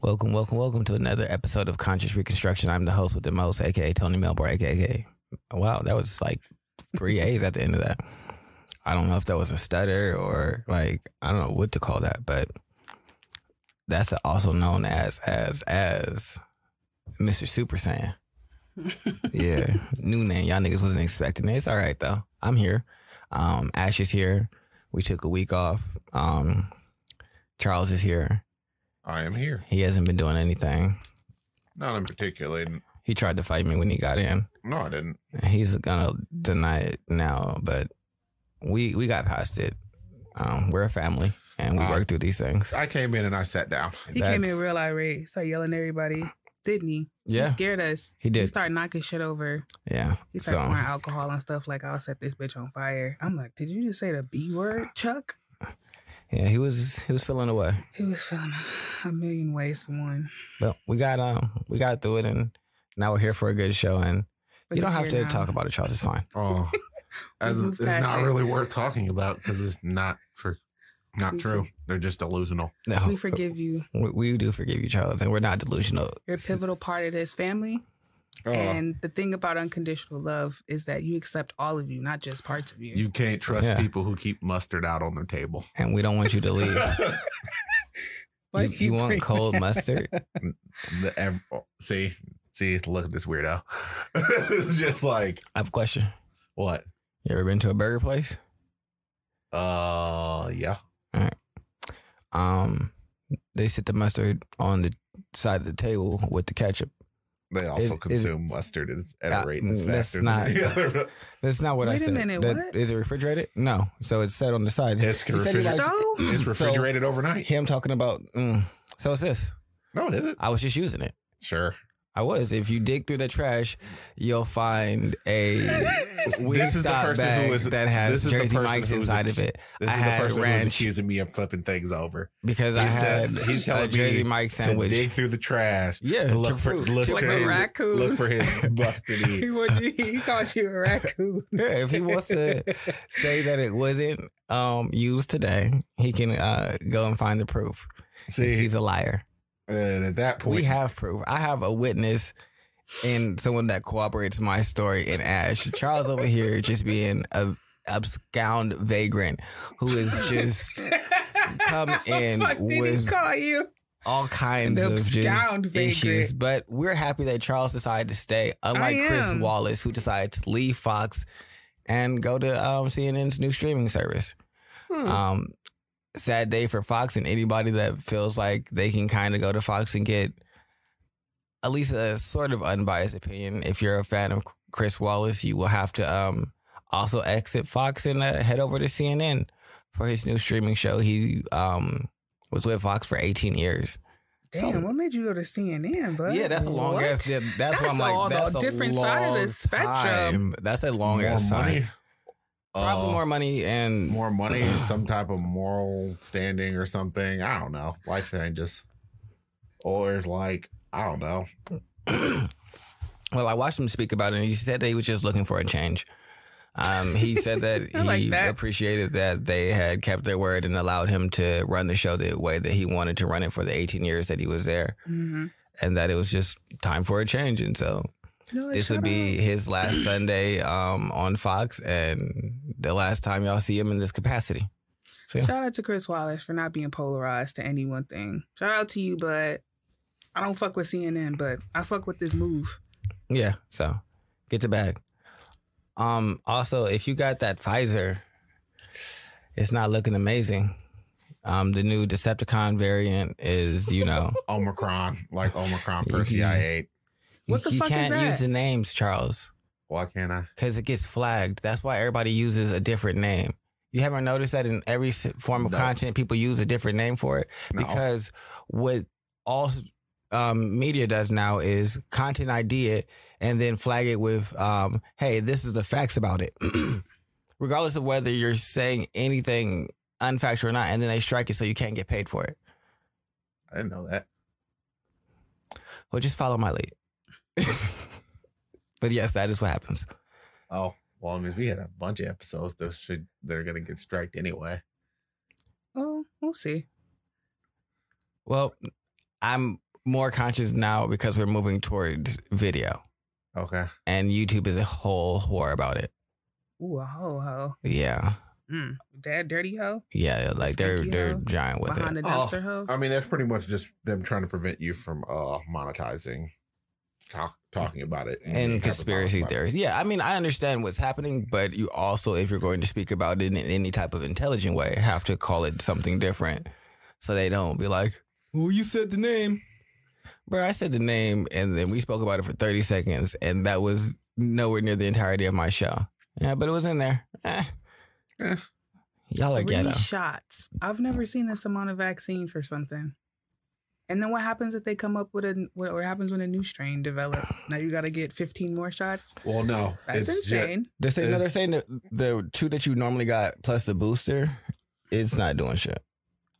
Welcome to another episode of Conscious Reconstruction. I'm the host with the most, aka Tony Melbourne, aka. Wow, that was like 3 A's at the end of that. I don't know if that was a stutter or like I don't know what to call that, but that's also known as Mr. Super Saiyan. Yeah, new name. Y'all niggas wasn't expecting it. It's all right though. I'm here. Ash is here. We took a week off. Charles is here. I am here. He hasn't been doing anything. Not in particular. He tried to fight me when he got in. No, I didn't. He's gonna deny it now, but we got past it. We're a family, and we work through these things. I came in and I sat down. He came in real irate, started yelling at everybody, didn't he? Yeah. He scared us. He did. He started knocking shit over. Yeah. He started pouring alcohol and stuff like, I'll set this bitch on fire. I'm like, did you just say the B word, Chuck? Yeah, he was feeling away. He was feeling a million ways to one. But we got through it, and now we're here for a good show. And but you don't have to talk about it, Charles. It's fine. Oh, it's not really worth talking about because it's not true. They're just delusional. No, we forgive you. We do forgive you, Charles, and we're not delusional. You're a pivotal part of this family. And the thing about unconditional love is that you accept all of you, not just parts of you. You can't trust people who keep mustard out on their table. And we don't want you to leave. you want cold mustard? See, look at this weirdo. It's just like... I have a question. What? You ever been to a burger place? Yeah. All right. They sit the mustard on the side of the table with the ketchup. They also consume mustard at a rate that's faster that's not what I said. Wait a minute, what? Is it refrigerated? No. So it's set on the side. It's refrigerated overnight. Him talking about, so it's this. No, it isn't. I was just using it. Sure. I was. If you dig through the trash, you'll find a Wingstop bag that has Jersey Mike's inside of it. This is the person who's accusing me of flipping things over. Because he's telling a Jersey Mike's sandwich. To dig through the trash. Yeah. Look for a raccoon. Look for his busted eat. He called you a raccoon. Yeah, if he wants to say that it wasn't used today, he can go and find the proof. See, he's a liar. And at that point, we have proof. I have a witness and someone that corroborates my story in Ash. Charles over here just being a abscond vagrant who is just come in with all kinds of just issues. But we're happy that Charles decided to stay, unlike Chris Wallace, who decided to leave Fox and go to CNN's new streaming service. Sad day for Fox and anybody that feels like they can kind of go to Fox and get at least a sort of unbiased opinion. If you're a fan of Chris Wallace, you will have to also exit Fox and head over to CNN for his new streaming show. He was with Fox for 18 years. Damn, what made you go to CNN, bud? Yeah, that's a long ass. That's why I'm like, that's a different side of the spectrum. That's a long ass time. Probably more money and some type of moral standing or something. I don't know. Life changes. Or like, I don't know. Well, I watched him speak about it and he said that he was just looking for a change. He said that he appreciated that they had kept their word and allowed him to run the show the way that he wanted to run it for the 18 years that he was there. Mm-hmm. And that it was just time for a change. And so this would be his last Sunday on Fox and the last time y'all see him in this capacity. So, yeah. Shout out to Chris Wallace for not being polarized to any one thing. Shout out to you, but I don't fuck with CNN, but I fuck with this move. Yeah, so get the bag. Also, if you got that Pfizer, it's not looking amazing. The new Decepticon variant is, Omicron, like Omicron per CIA. What the fuck is that? You can't use the names, Charles. Why can't I? Because it gets flagged. That's why everybody uses a different name. You haven't noticed that in every form of content, people use a different name for it? No. Because what all media does now is content ID it and then flag it with, hey, this is the facts about it. Regardless of whether you're saying anything unfactual or not, and then they strike it so you can't get paid for it. I didn't know that. Well, just follow my lead. But yes, that is what happens. Oh, well, I mean, we had a bunch of episodes that are going to get striked anyway. Oh, we'll see. Well, I'm more conscious now because we're moving towards video. Okay. And YouTube is a whole whore about it. Ooh, a ho. Yeah. That dirty hoe? Yeah, like they're giant with behind it. The dumpster hoe? I mean, that's pretty much just them trying to prevent you from monetizing, talking about it. And conspiracy theories. Yeah, I mean, I understand what's happening, but you also, if you're going to speak about it in any type of intelligent way, have to call it something different. So they don't be like, well, you said the name. Bro, I said the name, and then we spoke about it for 30 seconds, and that was nowhere near the entirety of my show. Yeah, but it was in there. Y'all are ghetto. 3 shots. I've never seen this amount of vaccine for something. And then what happens if they come up with what happens when a new strain develops? Now you got to get 15 more shots? Well, no. That's insane. They're saying that the 2 that you normally got plus the booster, it's not doing shit.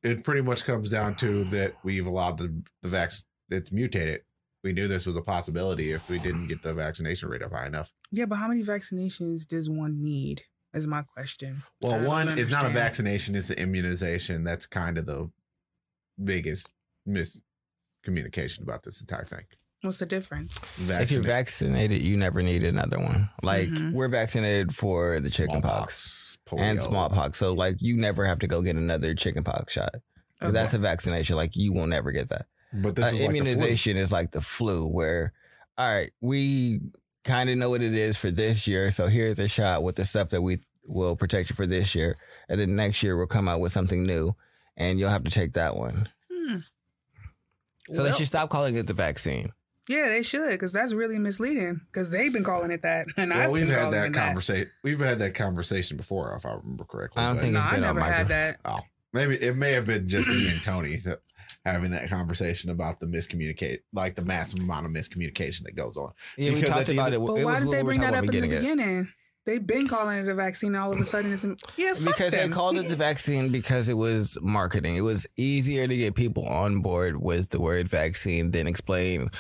It pretty much comes down to that we've allowed the vaccine. It's mutated. We knew this was a possibility if we didn't get the vaccination rate up high enough. Yeah, but how many vaccinations does one need is my question. Well, one is not a vaccination. It's an immunization. That's kind of the biggest miscommunication about this entire thing. What's the difference? If you're vaccinated, you never need another one. Like, we're vaccinated for the chickenpox and smallpox. So, like, you never have to go get another chickenpox shot. Okay. That's a vaccination. Like, you will never get that. But this is immunization is like the flu, where, all right, we kind of know what it is for this year. So here's a shot with the stuff that we will protect you for this year. And then next year we'll come out with something new and you'll have to take that one. So they should stop calling it the vaccine. Yeah, they should, because that's really misleading, because they've been calling it that. And we've had that conversation. We've had that conversation before, if I remember correctly. I don't think it's been on had that. Oh, maybe it may have been just me and Tony having that conversation about the the massive amount of miscommunication that goes on. Yeah, we talked about it. But why did they bring that up in the beginning? They've been calling it a vaccine. All of a sudden, it's because they called it the vaccine because it was marketing. It was easier to get people on board with the word vaccine than explain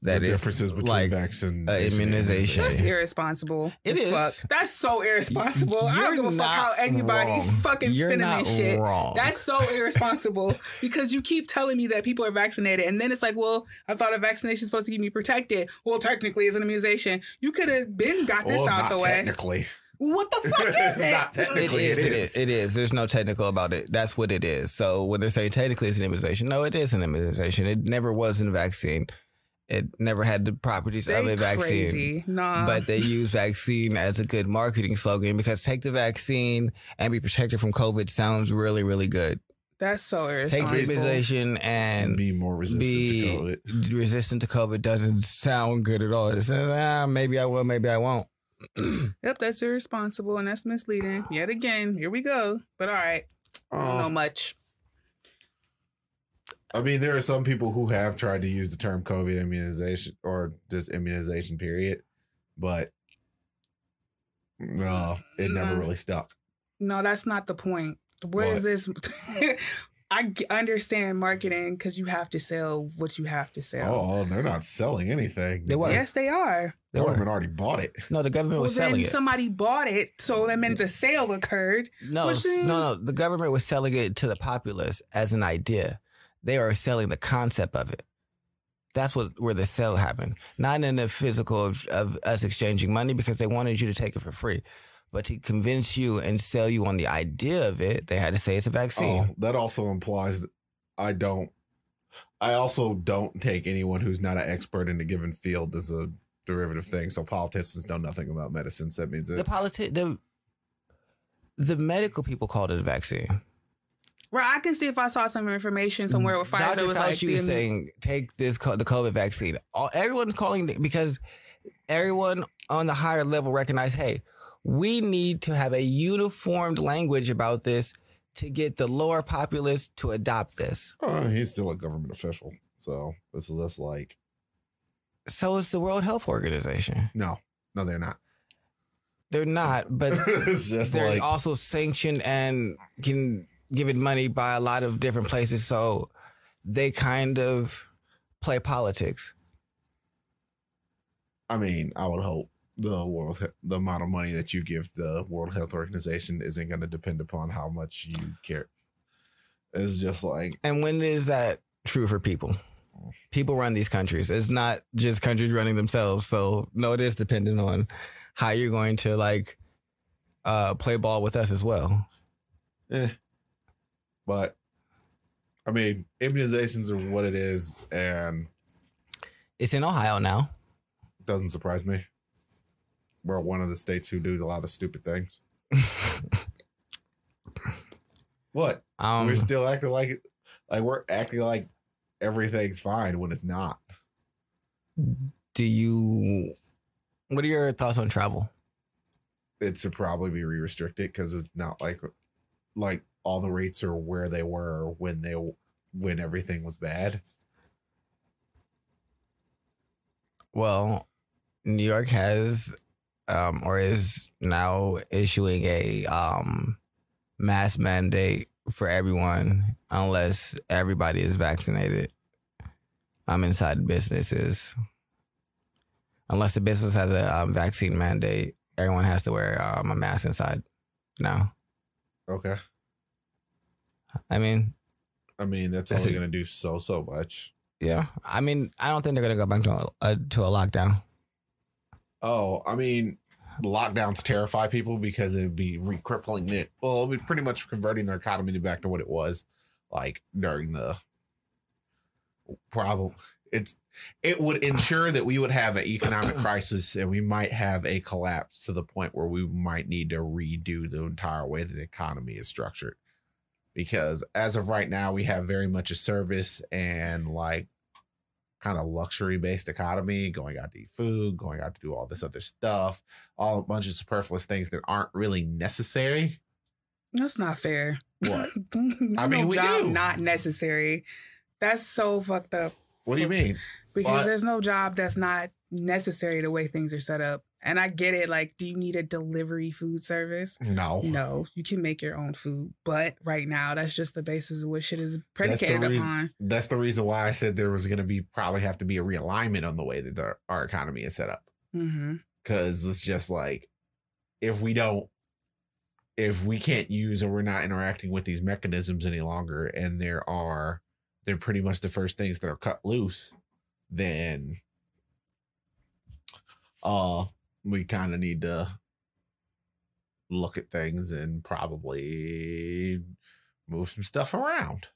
that it's differences between like vaccine immunization. That's irresponsible. It is. Fuck. That's so irresponsible. I don't give a fuck how anybody fucking spinning this shit. Wrong. That's so irresponsible, because you keep telling me that people are vaccinated, and then it's like, well, I thought a vaccination is supposed to keep me protected. Well, technically, it's an immunization. You could have got this out the way. Technically. What the fuck is it? Not technically, it is. There's no technical about it. That's what it is. So when they're saying technically it's an immunization, no, it is an immunization. It never was a vaccine. It never had the properties of a vaccine. Crazy. Nah. But they use vaccine as a good marketing slogan, because take the vaccine and be protected from COVID sounds really, really good. That's so irresponsible. Take the immunization and be more resistant to COVID. Resistant to COVID doesn't sound good at all. It says, maybe I will, maybe I won't. Yep, that's irresponsible and that's misleading. Yet again, here we go. But all right, I don't know much. I mean, there are some people who have tried to use the term COVID immunization or just immunization period, but no, it never really stuck. No, that's not the point. What is this? I understand marketing because you have to sell what you have to sell. Oh, they're not selling anything. Yes, they are. The government already bought it. No, the government was selling it. Somebody bought it, so that means a sale occurred. No. The government was selling it to the populace as an idea. They are selling the concept of it. That's where the sale happened. Not in the physical of us exchanging money, because they wanted you to take it for free. But to convince you and sell you on the idea of it, they had to say it's a vaccine. Oh, that also implies that I also don't take anyone who's not an expert in a given field as a derivative thing. So politicians know nothing about medicine. So that means that the medical people called it a vaccine. Well, I can see if I saw some information somewhere with Pfizer. Dr. Fauci was saying, take the COVID vaccine. Everyone's calling it because everyone on the higher level recognized, hey, we need to have a uniformed language about this to get the lower populace to adopt this. He's still a government official. So this is like. So it's the World Health Organization. No, they're not. They're not, but it's just they're also sanctioned and can give it money by a lot of different places. So they kind of play politics. I mean, I would hope the amount of money that you give the World Health Organization isn't going to depend upon how much you care. It's just like. And when is that true for people? people run these countries. It's not just countries running themselves. So no, it is dependent on how you're going to like play ball with us as well. But I mean, immunizations are what it is, and it's in Ohio now. Doesn't surprise me. We're one of the states who do a lot of stupid things. What? We're still acting like it. Like we're acting like everything's fine when it's not. What are your thoughts on travel? It should probably be restricted because it's not like all the rates are where they were when everything was bad. Well, New York has or is now issuing a mask mandate for everyone unless everybody is vaccinated. Inside businesses. Unless the business has a vaccine mandate, everyone has to wear a mask inside now. Okay. I mean, that's only going to do so much. Yeah. I don't think they're going to go back to a lockdown. Oh, lockdowns terrify people because it'd be crippling it. Well, it'd be pretty much converting their economy back to what it was like during the problem. It would ensure that we would have an economic crisis and we might have a collapse to the point where we might need to redo the entire way that the economy is structured. Because as of right now, we have very much a service and like kind of luxury based economy, going out to eat food, going out to do all this other stuff, all a bunch of superfluous things that aren't really necessary. That's not fair. What? We job do. Not necessary. That's so fucked up. What do you mean? Because there's no job that's not necessary the way things are set up. And I get it. Like, do you need a delivery food service? No, you can make your own food. But right now, that's just the basis of what shit is predicated upon. That's the reason why I said there was going to probably have to be a realignment on the way that our economy is set up. Because it's just like, if we can't use or we're not interacting with these mechanisms any longer, and they're pretty much the first things that are cut loose, then we kind of need to look at things and probably move some stuff around.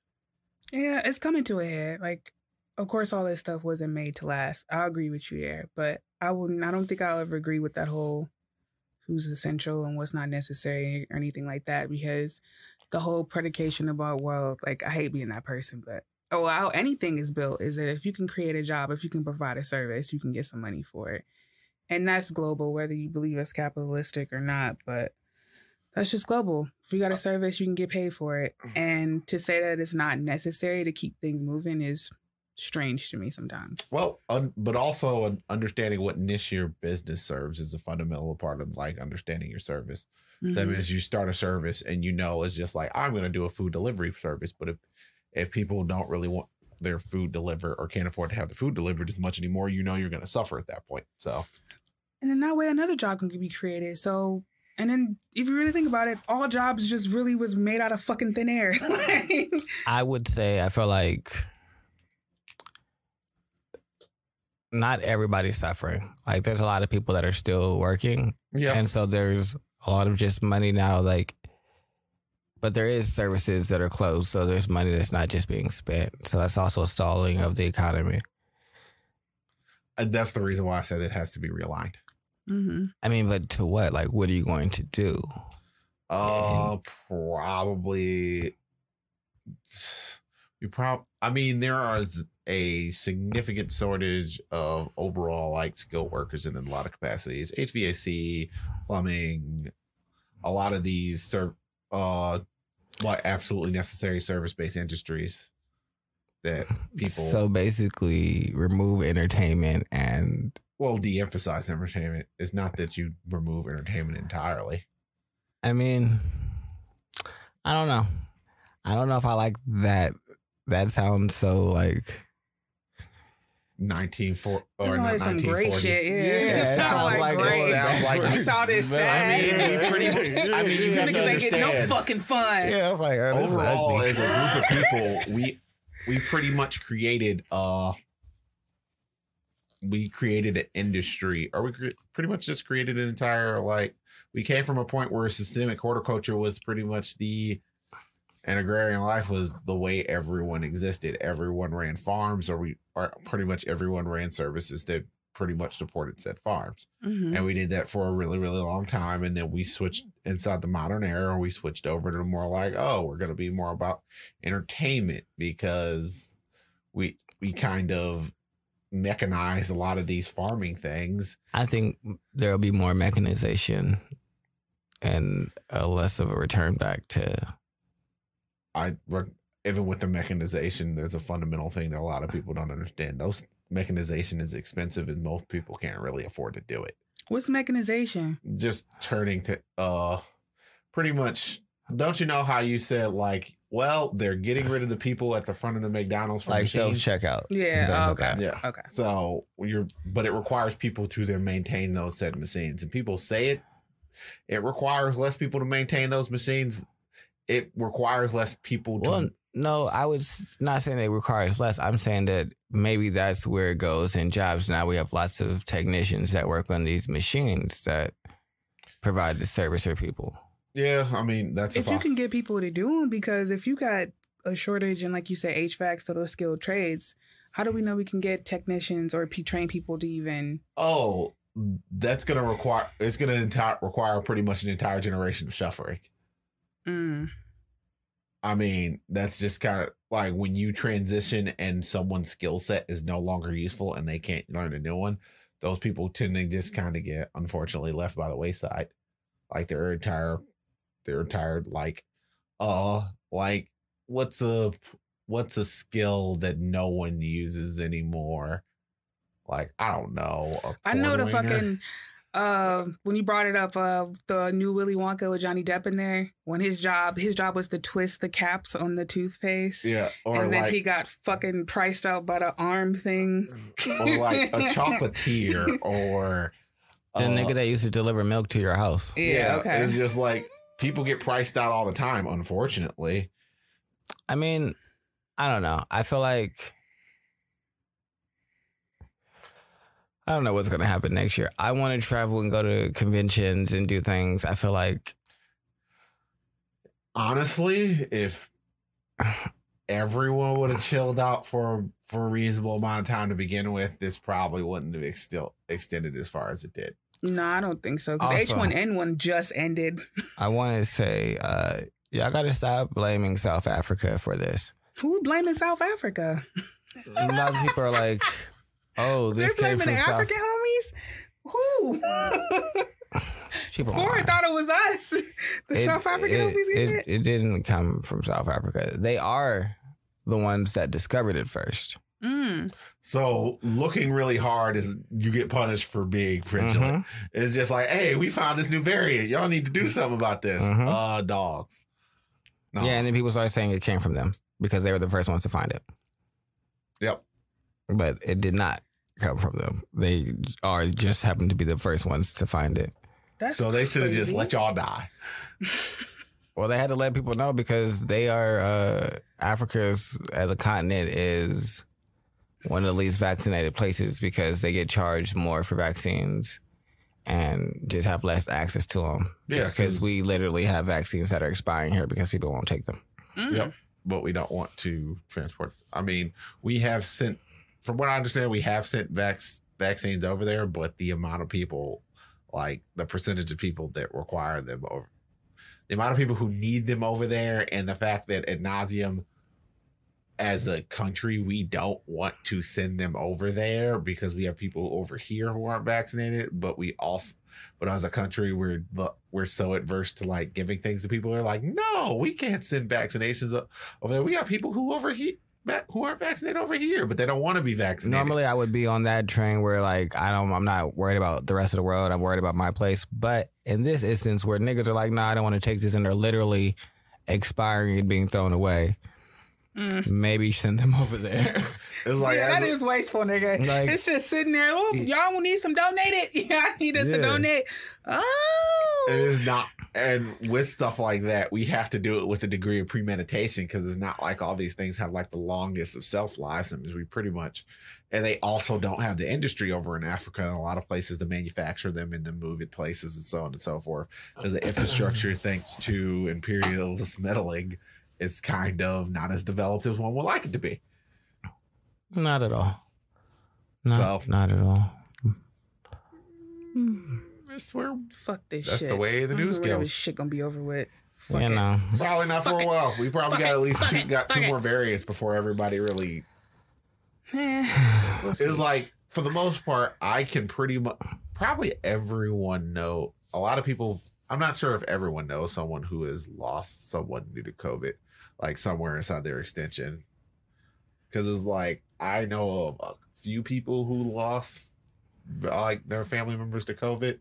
Yeah, it's coming to a head. Like, of course, all this stuff wasn't made to last. I agree with you there, but I don't think I'll ever agree with that whole who's essential and what's not necessary or anything like that, because the whole predication about, well, like, I hate being that person, but how anything is built is that if you can create a job, if you can provide a service, you can get some money for it. And that's global, whether you believe it's capitalistic or not, but that's just global. If you got a service, you can get paid for it. And to say that it's not necessary to keep things moving is strange to me sometimes. Well, but also understanding what niche your business serves is a fundamental part of like understanding your service. So that means you start a service and it's just like, I'm going to do a food delivery service. But if people don't really want their food delivered or can't afford to have the food delivered as much anymore, you're going to suffer at that point. So. And then that way another job can be created. So, and then if you really think about it, all jobs just really was made out of fucking thin air. I would say, I feel like not everybody's suffering. Like, there's a lot of people that are still working. Yeah. And so there's a lot of just money now, like, but there is services that are closed. So there's money that's not just being spent. So that's also a stalling of the economy. And that's the reason why I said it has to be realigned. But to what? Like, what are you going to do? Probably. There is a significant shortage of overall like skilled workers in a lot of capacities. HVAC, plumbing, a lot of these absolutely necessary service-based industries that people. So basically, remove entertainment and. Well, de-emphasize entertainment. It's not that you remove entertainment entirely. I don't know. I don't know if I like that. That sounds so like 1940 or not some 1940s. Great shit. Yeah, it sounds like great. You saw this sad. You have to understand. Get no fucking fun. Yeah, I was like, overall, as a group of people, we pretty much created an industry, or we pretty much just created an entire, like, we came from a point where systemic horticulture was pretty much and agrarian life was the way everyone existed. Everyone ran farms, or pretty much everyone ran services that pretty much supported said farms. Mm-hmm. And we did that for a really, really long time. And then we switched inside the modern era. We switched over to more like, we're going to be more about entertainment, because we kind of mechanized a lot of these farming things. I think there'll be more mechanization and less of a return back to. Even with the mechanization, there's a fundamental thing that a lot of people don't understand. Mechanization is expensive, and most people can't really afford to do it. What's mechanization? Just turning to pretty much. Don't you know how you said, like, well, they're getting rid of the people at the front of the McDonald's for like self checkout. Yeah. Okay. Yeah. Okay. So but it requires people to then maintain those said machines, and people say it requires less people to maintain those machines. It requires less people to. Well, no, I was not saying it requires less. I'm saying that maybe that's where it goes in jobs. Now we have lots of technicians that work on these machines that provide the service for people. Yeah, I mean, that's if you can get people to do them, because if you got a shortage in, like you say, HVAC, so those skilled trades, how do we know we can get technicians or train people to even? Oh, that's going to require, it's going to require pretty much an entire generation of shuffling. I mean, that's just kind of like when you transition and someone's skill set is no longer useful and they can't learn a new one. Those people tend to just kind of get, unfortunately, left by the wayside. Like they're retired. Like what's a skill that no one uses anymore? Like, I don't know. I know the fucking. When you brought it up, the new Willy Wonka with Johnny Depp in there, when his job was to twist the caps on the toothpaste. Yeah. And then he got fucking priced out by the arm thing. Or like a chocolatier or the nigga that used to deliver milk to your house. Yeah, okay. It's just like people get priced out all the time, unfortunately. I mean, I don't know. I feel like I don't know what's going to happen next year. I want to travel and go to conventions and do things. I feel like, honestly, if everyone would have chilled out for a reasonable amount of time to begin with, this probably wouldn't have extended as far as it did. No, I don't think so. Because H1N1 just ended. I want to say, y'all got to stop blaming South Africa for this. Who blaming South Africa? Lots of people are like, oh, this came from the African homies? Who? Before I thought it was us. The South African homies. It didn't come from South Africa. They are the ones that discovered it first. So looking really hard is you get punished for being vigilant. It's just like, hey, we found this new variant. Y'all need to do something about this. Dogs. No. Yeah, and then people start saying it came from them because they were the first ones to find it. Yep. But it did not come from them. They just happened to be the first ones to find it. So they should have just let y'all die. Well, they had to let people know because they are Africa's as a continent is one of the least vaccinated places because they get charged more for vaccines and just have less access to them. Yeah, because we literally have vaccines that are expiring here because people won't take them. Yep. But we don't want to transport. I mean, we have sent, from what I understand, we have sent vaccines over there, but the amount of people, like the percentage of people that require them over, the amount of people who need them over there, and the fact that ad nauseum, as a country, we don't want to send them over there because we have people over here who aren't vaccinated, but as a country, we're so adverse to like giving things to people. They're like, no, we can't send vaccinations over there. We got people who aren't vaccinated over here, but they don't want to be vaccinated. Normally, I would be on that train where like I'm not worried about the rest of the world. I'm worried about my place. But in this instance, where niggas are like, nah, I don't want to take this, and they're literally expiring and being thrown away. Maybe send them over there. It's like, that is wasteful, nigga. Like, it's just sitting there. Oh, y'all will need some donated. Y'all need us to donate. Oh, it is not. And with stuff like that, we have to do it with a degree of premeditation because it's not like all these things have like the longest of shelf lives. I mean, we pretty much, and they also don't have the industry over in Africa and a lot of places to manufacture them and then move it places and so on and so forth. Because the infrastructure, thanks to imperialist meddling, is kind of not as developed as one would like it to be. Not at all. Not at all. Fuck this That's shit. the way the news goes. This shit gonna be over with. You know. Probably not for a while. We probably got at least two more variants before everybody really. It's like, for the most part, I can pretty much, probably everyone know. A lot of people, I'm not sure if everyone knows someone who has lost someone due to COVID, like somewhere inside their extension. Because it's like, I know of a few people who lost like their family members to COVID.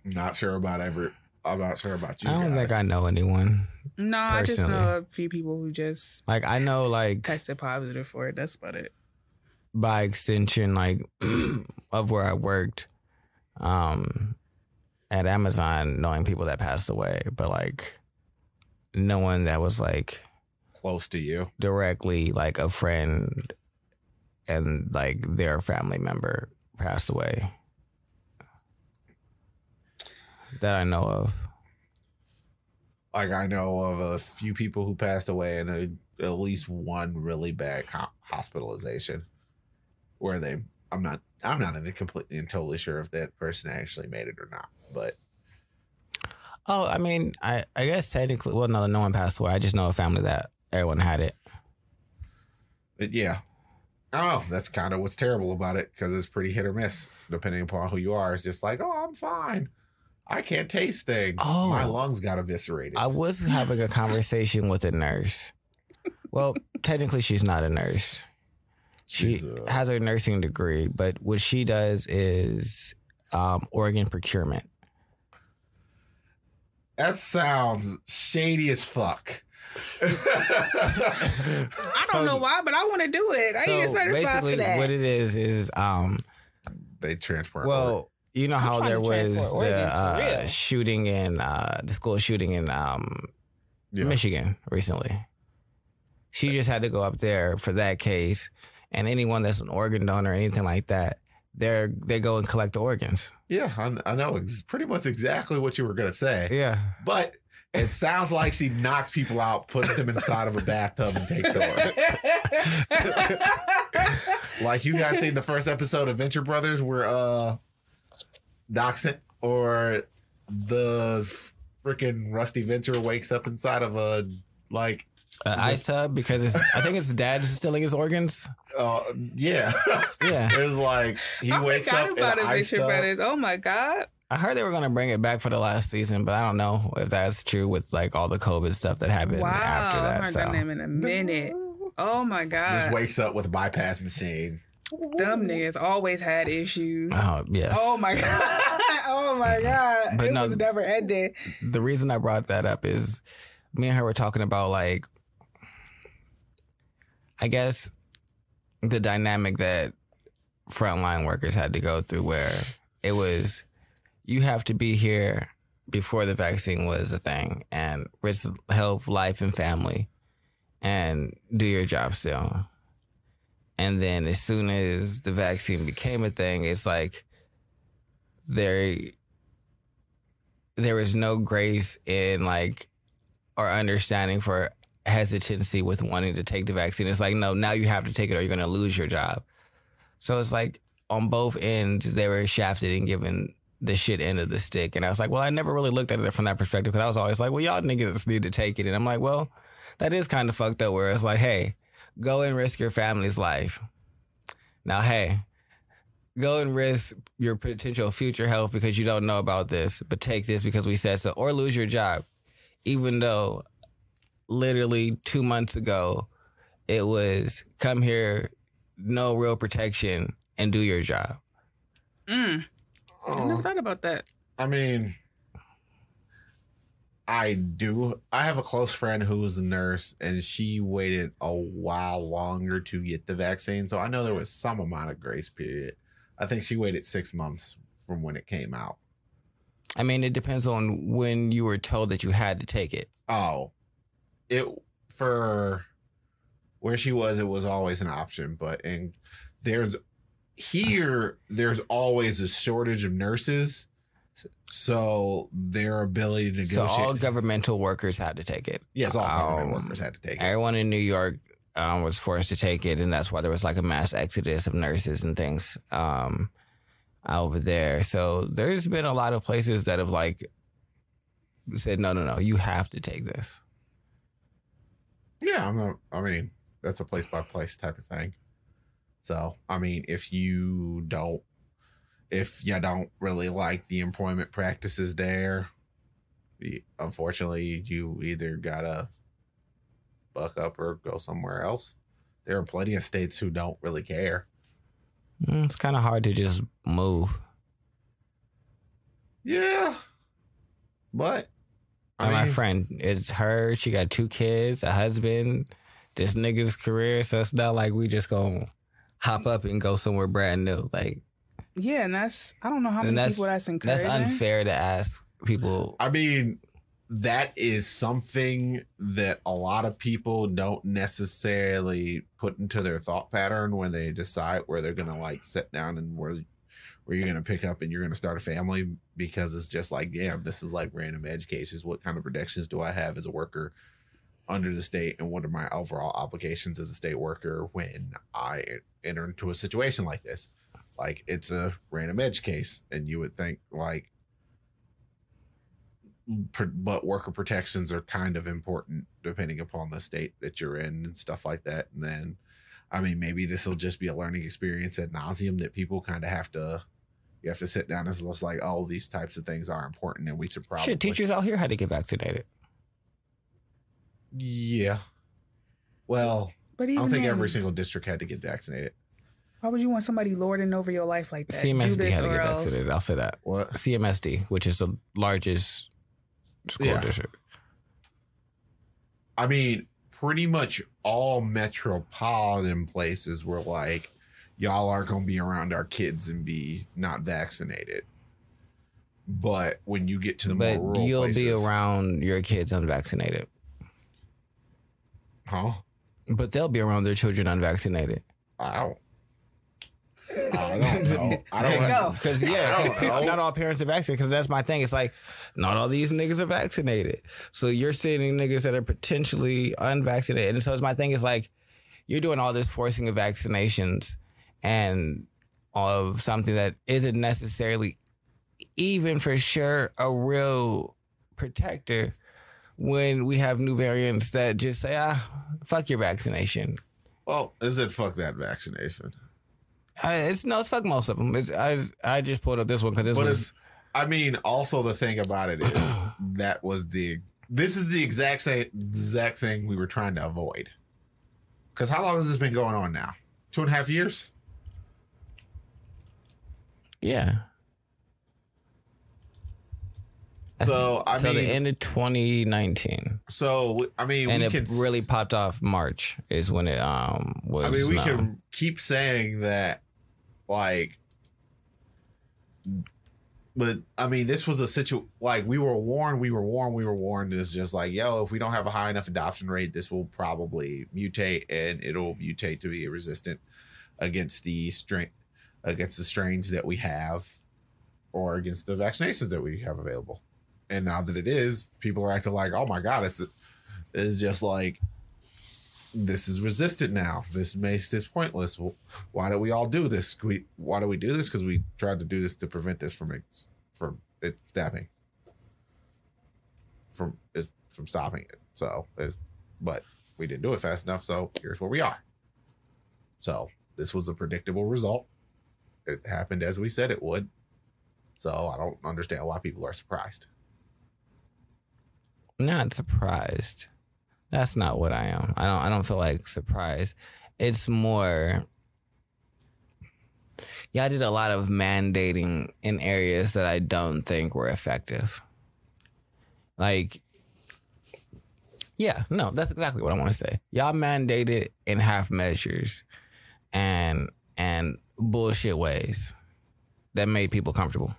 I'm not sure about you. I don't think I know anyone. No, personally. I just know a few people who just like, I know, like, tested positive for it. That's about it. By extension, like, of where I worked at Amazon, knowing people that passed away, but like no one that was like close to you directly, like a friend and like their family member passed away that I know of. Like, I know of a few people who passed away and at least one really bad hospitalization where I'm not even completely and totally sure if that person actually made it or not, but. Oh, I mean, I guess technically, well, no one passed away. I just know a family that everyone had it. Yeah. I don't know. That's kind of what's terrible about it, because it's pretty hit or miss depending upon who you are. It's just like, oh, I'm fine. I can't taste things. Oh, my lungs got eviscerated. I was having a conversation with a nurse. Well, technically, she's not a nurse. She has a nursing degree, but what she does is organ procurement. That sounds shady as fuck. I don't know why, but I want to do it. I get certified for that. What it is they transport. Well, you know how there was the shooting in the school shooting in Michigan recently. She just had to go up there for that case, and anyone that's an organ donor or anything like that, they go and collect the organs. Yeah, I know. It's pretty much exactly what you were gonna say. Yeah, but it sounds like she knocks people out, puts them inside of a bathtub, and takes the organs. Like, you guys seen the first episode of Venture Brothers where Doxson or the freaking Rusty Venture wakes up inside of a ice tub because I think it's dad stealing his organs. Yeah. Yeah. It's like he wakes up in an ice tub. Brothers. Oh my God. I heard they were going to bring it back for the last season, but I don't know if that's true with like all the COVID stuff that happened after that. I haven't done them in a minute. Oh my God. Just wakes up with a bypass machine. Them niggas always had issues. Oh, yes. Oh my God. Oh my God. But it was never ended. The reason I brought that up is me and her were talking about, like, I guess the dynamic that frontline workers had to go through, where it was, you have to be here before the vaccine was a thing and risk health, life, and family and do your job still. And then as soon as the vaccine became a thing, it's like there is no grace in, like, or understanding for hesitancy with wanting to take the vaccine. It's like, no, now you have to take it or you're going to lose your job. So it's like on both ends, they were shafted and given the shit end of the stick. And I was like, well, I never really looked at it from that perspective, because I was always like, well, y'all niggas need to take it. And I'm like, well, that is kind of fucked up, where it's like, hey, go and risk your family's life. Now, hey, go and risk your potential future health because you don't know about this, but take this because we said so, or lose your job. Even though literally 2 months ago, it was come here, no real protection, and do your job. I never thought about that. I mean, I have a close friend who was a nurse, and she waited a while longer to get the vaccine. So I know there was some amount of grace period. I think she waited 6 months from when it came out. I mean, it depends on when you were told that you had to take it. Oh, for where she was, it was always an option. But there's always a shortage of nurses. So their ability to negotiate. So all governmental workers had to take it. Yes, all government workers had to take it. Everyone in New York was forced to take it, and that's why there was like a mass exodus of nurses and things over there. So there's been a lot of places that have like said, no, you have to take this. Yeah, I mean, that's a place by place type of thing. So, I mean, if you don't really like the employment practices there, unfortunately, you either gotta buck up or go somewhere else. There are plenty of states who don't really care. It's kind of hard to just move. Yeah. But my friend, it's her. She got 2 kids, a husband, this nigga's career. So it's not like we just gonna hop up and go somewhere brand new. Like, yeah, and I don't know how many people that's encouraging. That's unfair to ask people. I mean, that is something that a lot of people don't necessarily put into their thought pattern when they decide where they're gonna like sit down and where you're gonna pick up and you're gonna start a family, because it's just like, yeah, this is like random edge cases. What kind of protections do I have as a worker under the state, and what are my overall obligations as a state worker when I enter into a situation like this? Like, it's a random edge case, and you would think like, but worker protections are kind of important depending upon the state that you're in and stuff like that. And then, I mean, maybe this will just be a learning experience ad nauseum that people kind of have to sit down and it's like, oh, these types of things are important, and we should probably. Shit, teachers out here had to get vaccinated. Yeah. Well, but I don't think every single district had to get vaccinated. Why would you want somebody lording over your life like that? CMSD had to get vaccinated. I'll say that. What? CMSD, which is the largest school district. I mean, pretty much all metropolitan places were like, y'all aren't going to be around our kids and be not vaccinated. But when you get to the more rural you'll places, be around your kids unvaccinated. Huh? But they'll be around their children unvaccinated. I don't know. I don't know. Because, not all parents are vaccinated. Because that's my thing. It's like, not all these niggas are vaccinated. So you're sending niggas that are potentially unvaccinated. And so it's my thing. It's like, you're doing all this forcing of vaccinations and of something that isn't necessarily even for sure a real protector, when we have new variants that just say, fuck your vaccination. Well, is it fuck that vaccination? It's fuck most of them. I just pulled up this one because this was. I mean, also the thing about it is this is the exact thing we were trying to avoid. Because how long has this been going on now? 2.5 years? Yeah. So, I mean, the end of 2019. So, I mean, and it really popped off March is when it was. I mean, we can keep saying that, like, but I mean, this was a situation like we were warned. It's just like, yo, if we don't have a high enough adoption rate, this will probably mutate, and it'll mutate to be resistant against the strains that we have, or against the vaccinations that we have available. And now that it is, people are acting like, oh my God, it's just like, this is resistant now. This makes this pointless. Well, why do we all do this? Why do we do this? Because we tried to do this to prevent this from stopping it. So, but we didn't do it fast enough. So here's where we are. So this was a predictable result. It happened as we said it would. So I don't understand why people are surprised. Not surprised. That's not what I am. I don't feel like surprised. It's more, I did a lot of mandating in areas that I don't think were effective. Like, that's exactly what I want to say. Y'all mandated in half measures and bullshit ways. that made people comfortable.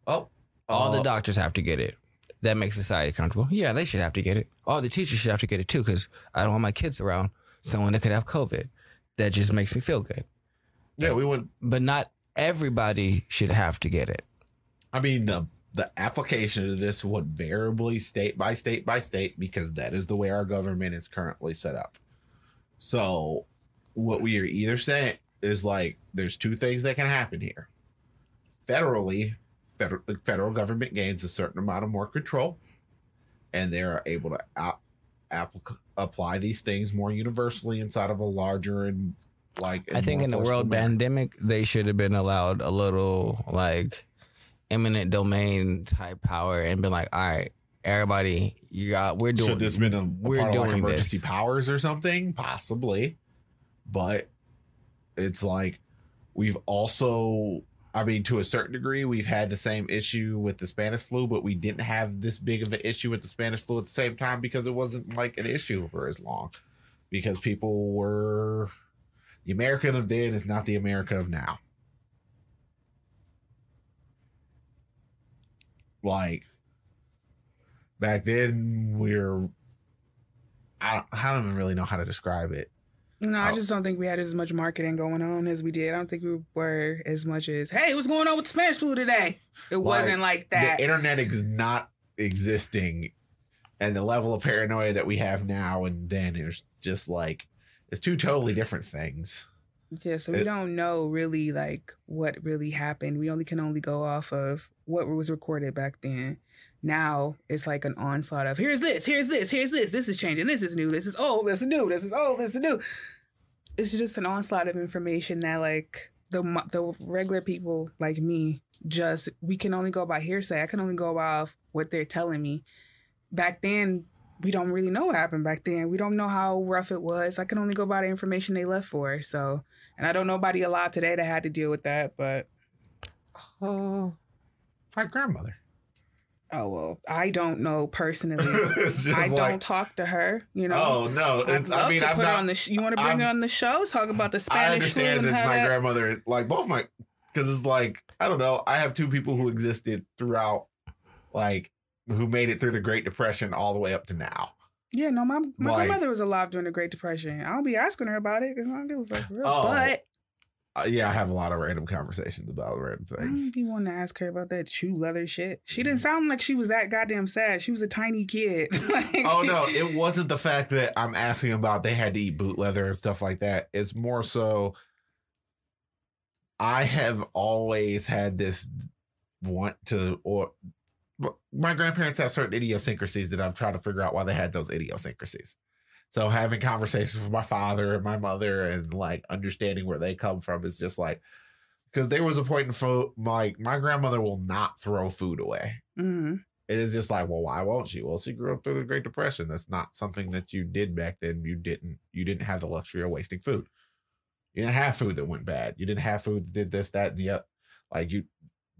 All the doctors have to get it. That makes society comfortable. Yeah, they should have to get it. All the teachers should have to get it too, because I don't want my kids around someone that could have COVID. That just makes me feel good. Yeah, we would. But not everybody should have to get it. I mean, the application of this would variably state by state by state, because that is the way our government is currently set up. So what we are either saying is like, there's two things that can happen here. Federally, the federal government gains a certain amount of more control, and they're able to apply these things more universally inside of a larger and like. I think in the world pandemic, they should have been allowed a little like eminent domain type power and been like, all right, everybody, we're doing. Should this been we're doing like emergency powers or something? Possibly, but it's like we've also. I mean, to a certain degree, we've had the same issue with the Spanish flu, but we didn't have this big of an issue with the Spanish flu at the same time because it wasn't like an issue for as long. Because people were... The American of then is not the American of now. Like, back then, I don't even really know how to describe it. No, I just don't think we had as much marketing going on as we did. I don't think we were as much as, hey, what's going on with the Spanish flu today? It wasn't like that. The internet is not existing, and the level of paranoia that we have now and then is just like, it's two totally different things. Yeah, so we don't know really like what really happened. We can only go off of what was recorded back then. Now it's like an onslaught of here's this, this is changing, this is new, this is old, this is new, this is old, this is new. It's just an onslaught of information that like the regular people like me we can only go by hearsay. I can only go off what they're telling me. Back then, we don't really know what happened back then. We don't know how rough it was. I can only go by the information they left for. So, and I don't know nobody alive today that had to deal with that, but my grandmother. Oh, well, I don't know personally. I don't talk to her, you know. Oh, no. You want to bring her on the show? Talk about the Spanish flu. I understand that my grandmother, like both my, because it's like, I don't know. I have two people who existed throughout, like, who made it through the Great Depression all the way up to now. Yeah, no, my grandmother was alive during the Great Depression. I'll be asking her about it because I don't give a fuck for real. But yeah, I have a lot of random conversations about random things. I don't be wanting to ask her about that shoe leather shit. She didn't sound like she was that goddamn sad. She was a tiny kid. No, it wasn't the fact that I'm asking about they had to eat boot leather and stuff like that. It's more so I have always had this want to, or my grandparents have certain idiosyncrasies that I've tried to figure out why they had those idiosyncrasies. So having conversations with my father and my mother and like understanding where they come from is just like, because there was a point in my grandmother will not throw food away. Mm-hmm. It is just like, well, why won't she? Well, she grew up through the Great Depression. That's not something that you did back then. You didn't have the luxury of wasting food. You didn't have food that went bad. You didn't have food that did this, that, and the other. Like you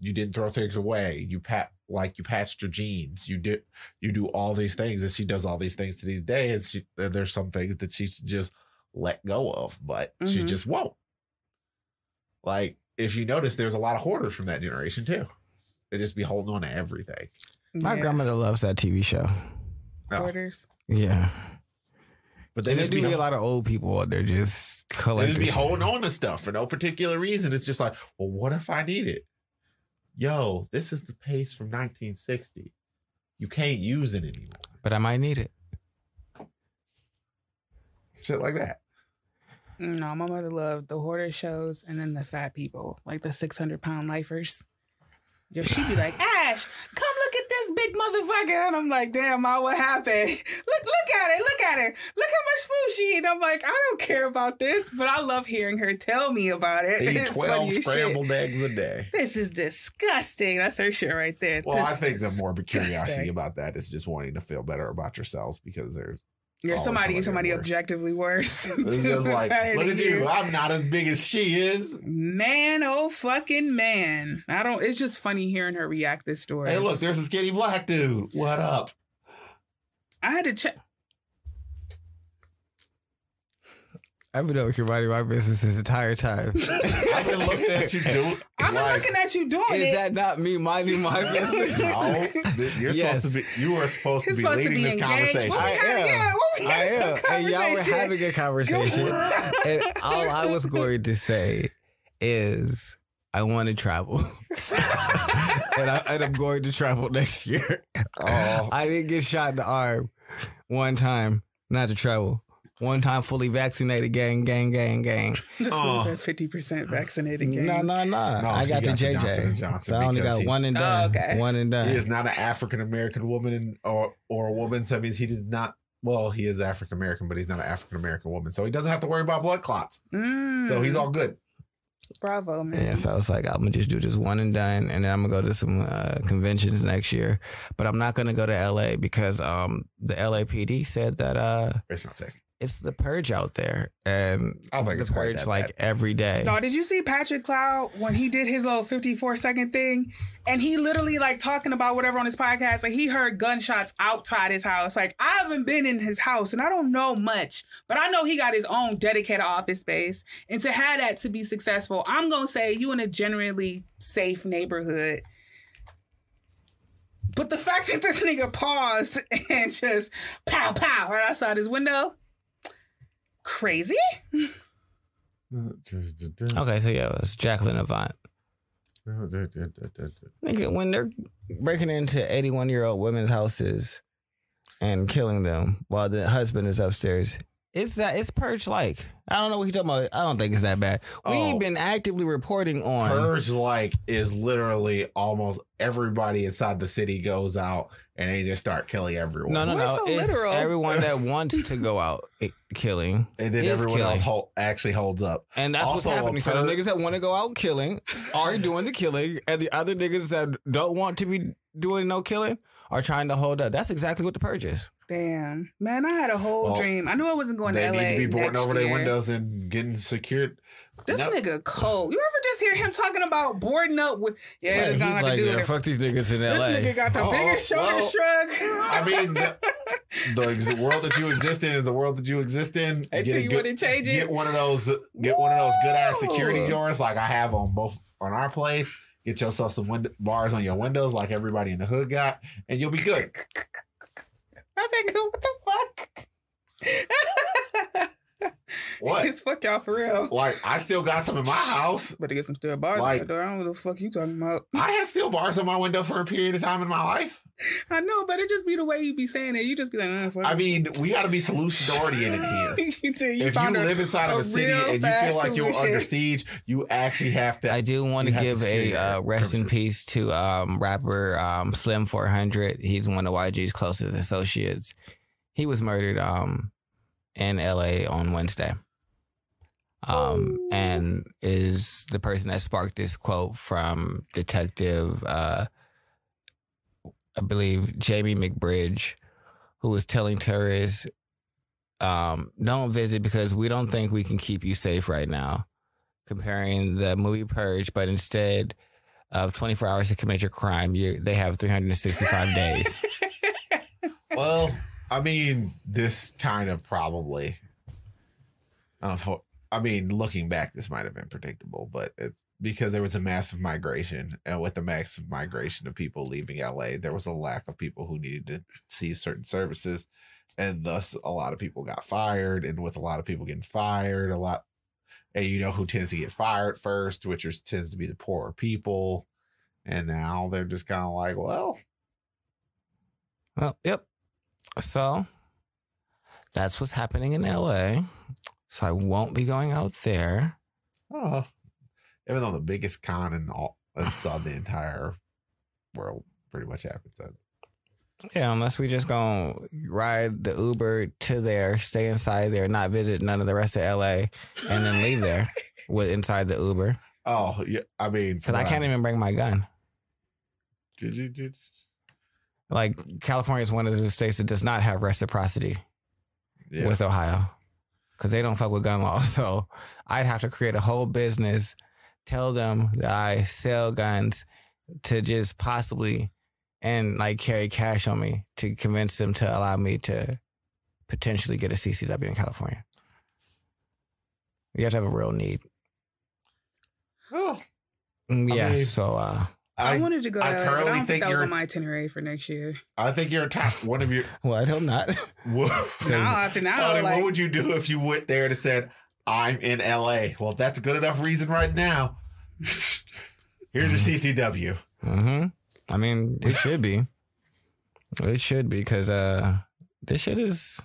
didn't throw things away. You patched your jeans. You do all these things, and she does all these things to these days. There's some things that she should just let go of, but she just won't. Like if you notice, there's a lot of hoarders from that generation too. They just be holding on to everything. My grandmother loves that TV show. Hoarders. Yeah. But they just be a lot of old people out there just collecting. They just be holding on to stuff for no particular reason. It's just like, well, what if I need it? Yo, this is the pace from 1960. You can't use it anymore. But I might need it. Shit like that. No, my mother loved the hoarder shows and then the fat people, like the 600-pound lifers. Yo, she'd be like, Ash, come look at this big motherfucker. And I'm like, damn, Ma, what happened? Look at her. Look how much food she eat. I'm like, I don't care about this, but I love hearing her tell me about it. They eat 12 scrambled eggs a day. This is disgusting. That's her shit right there. Well, I think the more curiosity about that is just wanting to feel better about yourselves because you're somebody objectively worse. It's just like, look at you. I'm not as big as she is. Man, oh fucking man. It's just funny hearing her react this story. Hey, look, there's a skinny black dude. What up? I had to check. I've been over here minding my business this entire time. I've been looking at you doing. I've been looking at you doing it. Is that not me minding my business? No, you're supposed to be. You were supposed to be leading this conversation. I am. And y'all were having a conversation, and all I was going to say is, I want to travel, and I'm going to travel next year. Oh. I didn't get shot in the arm one time, not to travel. One time fully vaccinated, gang. The schools are 50% vaccinated, gang. No. I got the JJ. Johnson so I only got one and done. Okay. One and done. He is not an African-American woman or a woman, so that means he did not. Well, he is African-American, but he's not an African-American woman, so he doesn't have to worry about blood clots. So he's all good. Bravo, man. Yeah, so I was like, I'm going to just do this one and done, and then I'm going to go to some conventions next year. But I'm not going to go to L.A. because the LAPD said that it's not safe. It's the purge out there, and I don't think the it's quite purge that like bad. Every day. No, did you see Patrick Cloud when he did his little 54-second thing, and he literally like talking about whatever on his podcast, like he heard gunshots outside his house. Like I haven't been in his house, and I don't know much, but I know he got his own dedicated office space, and to have that to be successful, I'm gonna say you in a generally safe neighborhood. But the fact that this nigga paused and just pow pow right outside his window. Crazy? Okay, so yeah, it was Jacqueline Avant. Nigga, when they're breaking into 81-year-old women's houses and killing them while the husband is upstairs, it's purge like. I don't know what you're talking about. I don't think it's that bad. We've been actively reporting on purge like is literally almost everybody inside the city goes out and they just start killing everyone. No. So it's literal? Everyone that wants to go out killing, and then everyone else actually holds up. And that's also what's happening. So the niggas that want to go out killing are doing the killing, and the other niggas that don't want to be doing no killing are trying to hold up. That's exactly what the purge is. Damn. Man, I had a whole dream. I knew I wasn't going to LA. They need to be boarding over year. their windows and getting secured. This nigga cold. You ever just hear him talking about boarding up with, it's gonna have to do it. Fuck these niggas in LA. This nigga got the biggest shoulder shrug. I mean, the world that you exist in is the world that you exist in. Until you want to change it. Get one of those good ass security doors like I have on our place. Get yourself some bars on your windows like everybody in the hood got, and you'll be good. I think, what the fuck? What? It's fuck y'all for real. Like, I still got some in my house. Better get some steel bars on the door. I don't know what the fuck you talking about. I had steel bars on my window for a period of time in my life. I know, but it just be the way you be saying it. You just be like, I mean, we got to be solution oriented here. If you live inside of a city and you feel like you're under siege, you actually have to. I do want to give a rest in peace to rapper Slim 400. He's one of YG's closest associates. He was murdered in LA on Wednesday. And is the person that sparked this quote from Detective I believe Jamie McBridge, who was telling terrorists, don't visit because we don't think we can keep you safe right now. Comparing the movie Purge, but instead of 24 hours to commit your crime, they have 365 days. Well, I mean, this kind of probably, looking back, this might have been predictable, but because there was a massive migration, and with the massive migration of people leaving LA, there was a lack of people who needed to see certain services, and thus a lot of people got fired. And with a lot of people getting fired, and you know who tends to get fired first, which tends to be the poorer people. And now they're just kind of like, well, yep. So that's what's happening in LA. So I won't be going out there. Oh. Even though the biggest con in the entire world pretty much happens. Yeah, unless we just gonna ride the Uber to there, stay inside there, not visit none of the rest of LA, and then leave there inside the Uber. Oh, yeah. I mean, because I can't even bring my gun. Did you? Like, California is one of the states that does not have reciprocity with Ohio, because they don't fuck with gun laws. So I'd have to create a whole business, tell them that I sell guns to just possibly and like carry cash on me to convince them to allow me to potentially get a CCW in California. You have to have a real need. Oh. Yeah, I mean, so I wanted to go. I currently think that was on my itinerary for next year. I think you're top one of your. Well, I hope not. Now after now, Tony, what would you do if you went there and said, "I'm in LA"? Well, that's a good enough reason right now. Here's your CCW. Mm-hmm. I mean, it should be. It should be because this shit is.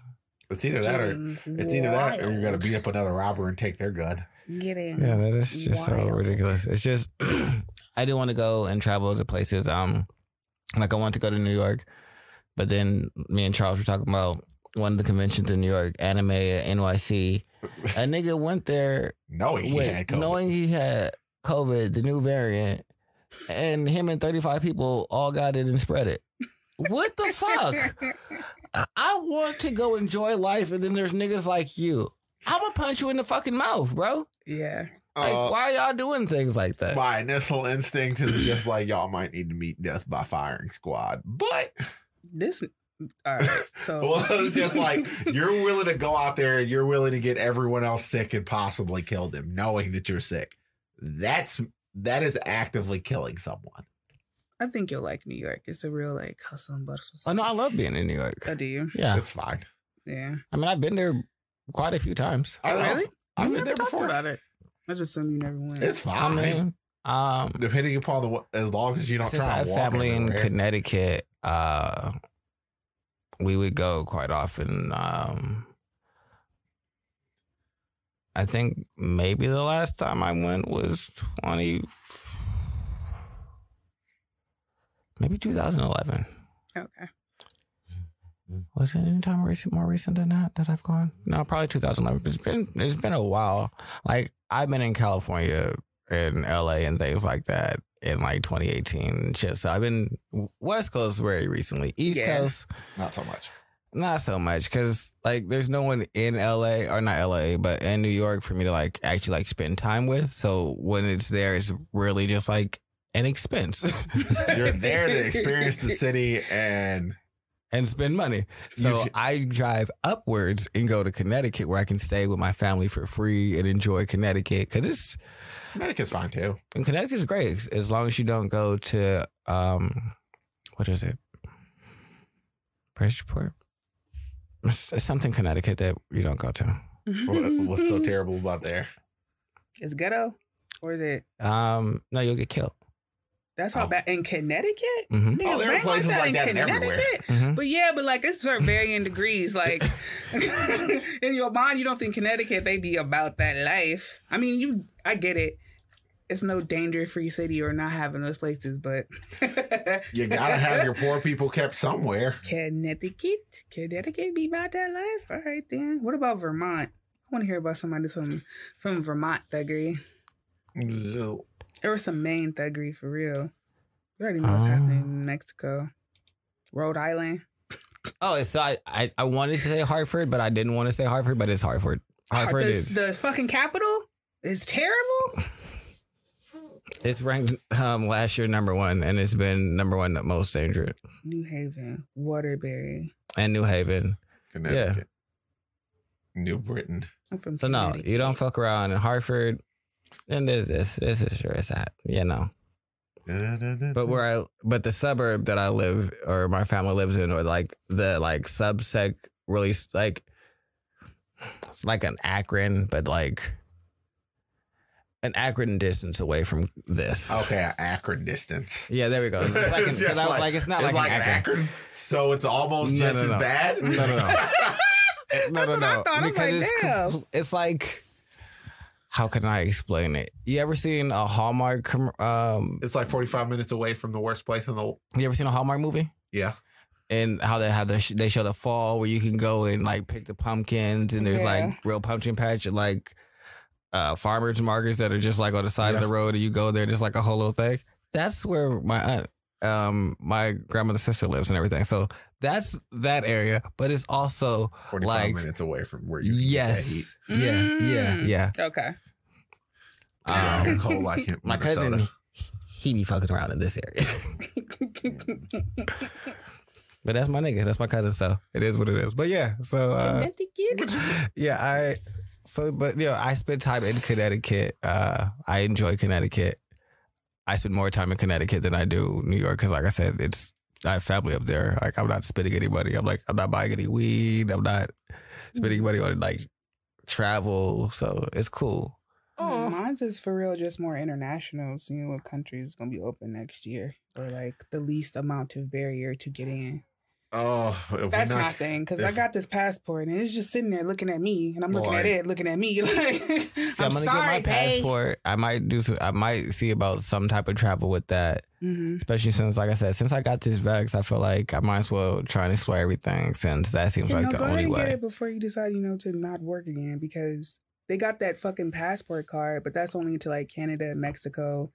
It's either that or you're gonna beat up another robber and take their gun. Yeah, that's just so ridiculous. It's just I didn't want to go and travel to places. Like I wanted to go to New York, but then me and Charles were talking about one of the conventions in New York, Anime NYC. A nigga went there knowing he had COVID, the new variant, and him and 35 people all got it and spread it. What the fuck? I want to go enjoy life, and then there's niggas like you. I'm gonna punch you in the fucking mouth, bro. Yeah. Like, why y'all doing things like that? My initial instinct is just like, y'all might need to meet death by firing squad. But this, all right. So, well, it's just like, you're willing to go out there and you're willing to get everyone else sick and possibly kill them, knowing that you're sick. That is actively killing someone. I think you'll like New York. It's a real like hustle and bustle. Oh no, I love being in New York. Oh, do you? Yeah, it's fine. Yeah. I mean, I've been there quite a few times. Oh, really? I've been there before. About it. I just assume you never went. It's fine. I mean, depending upon as long as you don't try to walk. Since I have family in Connecticut, we would go quite often. I think maybe the last time I went was maybe 2011. Okay. Was it any time more recent than that I've gone? No, probably 2011. It's been a while. Like I've been in California and LA and things like that in like 2018 and shit. So I've been West Coast very recently. East Coast, not so much. Not so much because like there's no one in LA or not LA, but in New York for me to like actually like spend time with. So when it's there, it's really just like an expense. You're there to experience the city and spend money. So I drive upwards and go to Connecticut where I can stay with my family for free and enjoy Connecticut because Connecticut's fine too. And Connecticut's great as long as you don't go to what is it? Bridgeport. It's something Connecticut that you don't go to. What's so terrible about there? Is ghetto or is it? No, you'll get killed. That's how bad in Connecticut. Mm-hmm. Oh, there are places like that everywhere. Mm-hmm. But yeah, but like it's certain varying degrees. Like in your mind, you don't think Connecticut they be about that life. I mean, I get it. It's no danger-free city or not having those places, but you gotta have your poor people kept somewhere. Connecticut be about that life. All right, then. What about Vermont? I want to hear about somebody from Vermont thuggery. There was some Maine thuggery for real. You already know what's happening in Mexico. Rhode Island. Oh, so I wanted to say Hartford, but I didn't want to say Hartford, but it's Hartford. Hartford is the fucking capital is terrible. It's ranked last year #1, and it's been #1 most dangerous. New Haven, Waterbury, and New Haven, Connecticut, New Britain. I'm from so no, you don't fuck around in Hartford. And this is sure it's at, you know. But the suburb that I live or my family lives in, or like the like subsec really like it's like an Akron, but like an Akron distance away from this. Okay, an Akron distance. Yeah, there we go. It's like it's not like an Akron. So it's almost just as bad. No. That's what I thought. Because it's like. How can I explain it? You ever seen a Hallmark? It's like 45 minutes away from the worst place in the world. You ever seen a Hallmark movie? Yeah. And how they show the fall where you can go and like pick the pumpkins and there's like real pumpkin patch and like farmers markets that are just like on the side of the road and you go there, just like a whole little thing. That's where my aunt, my grandmother's sister lives and everything. So that's that area, but it's also 45 like minutes away from where you can get that heat. Yeah. Okay. Cold like him. My cousin, he be fucking around in this area. But that's my nigga. That's my cousin. So it is what it is. But yeah. So yeah, So, but I spent time in Connecticut. I enjoy Connecticut. I spend more time in Connecticut than I do New York because, like I said, I have family up there. Like, I'm not spending any money. I'm not buying any weed. I'm not spending money on like travel. So it's cool. Mine's is for real, just more international. Seeing what country is gonna be open next year, or like the least amount of barrier to get in. Oh, that's my thing because I got this passport and it's just sitting there looking at me, and I'm looking at it, looking at me. Like, see, I'm gonna get my passport. I might see about some type of travel with that, especially since, like I said, since I got this vax, I feel like I might as well try and explore everything since that seems like the only way. Go ahead and get it before you decide, to not work again, because they got that fucking passport card, but that's only to like Canada, Mexico,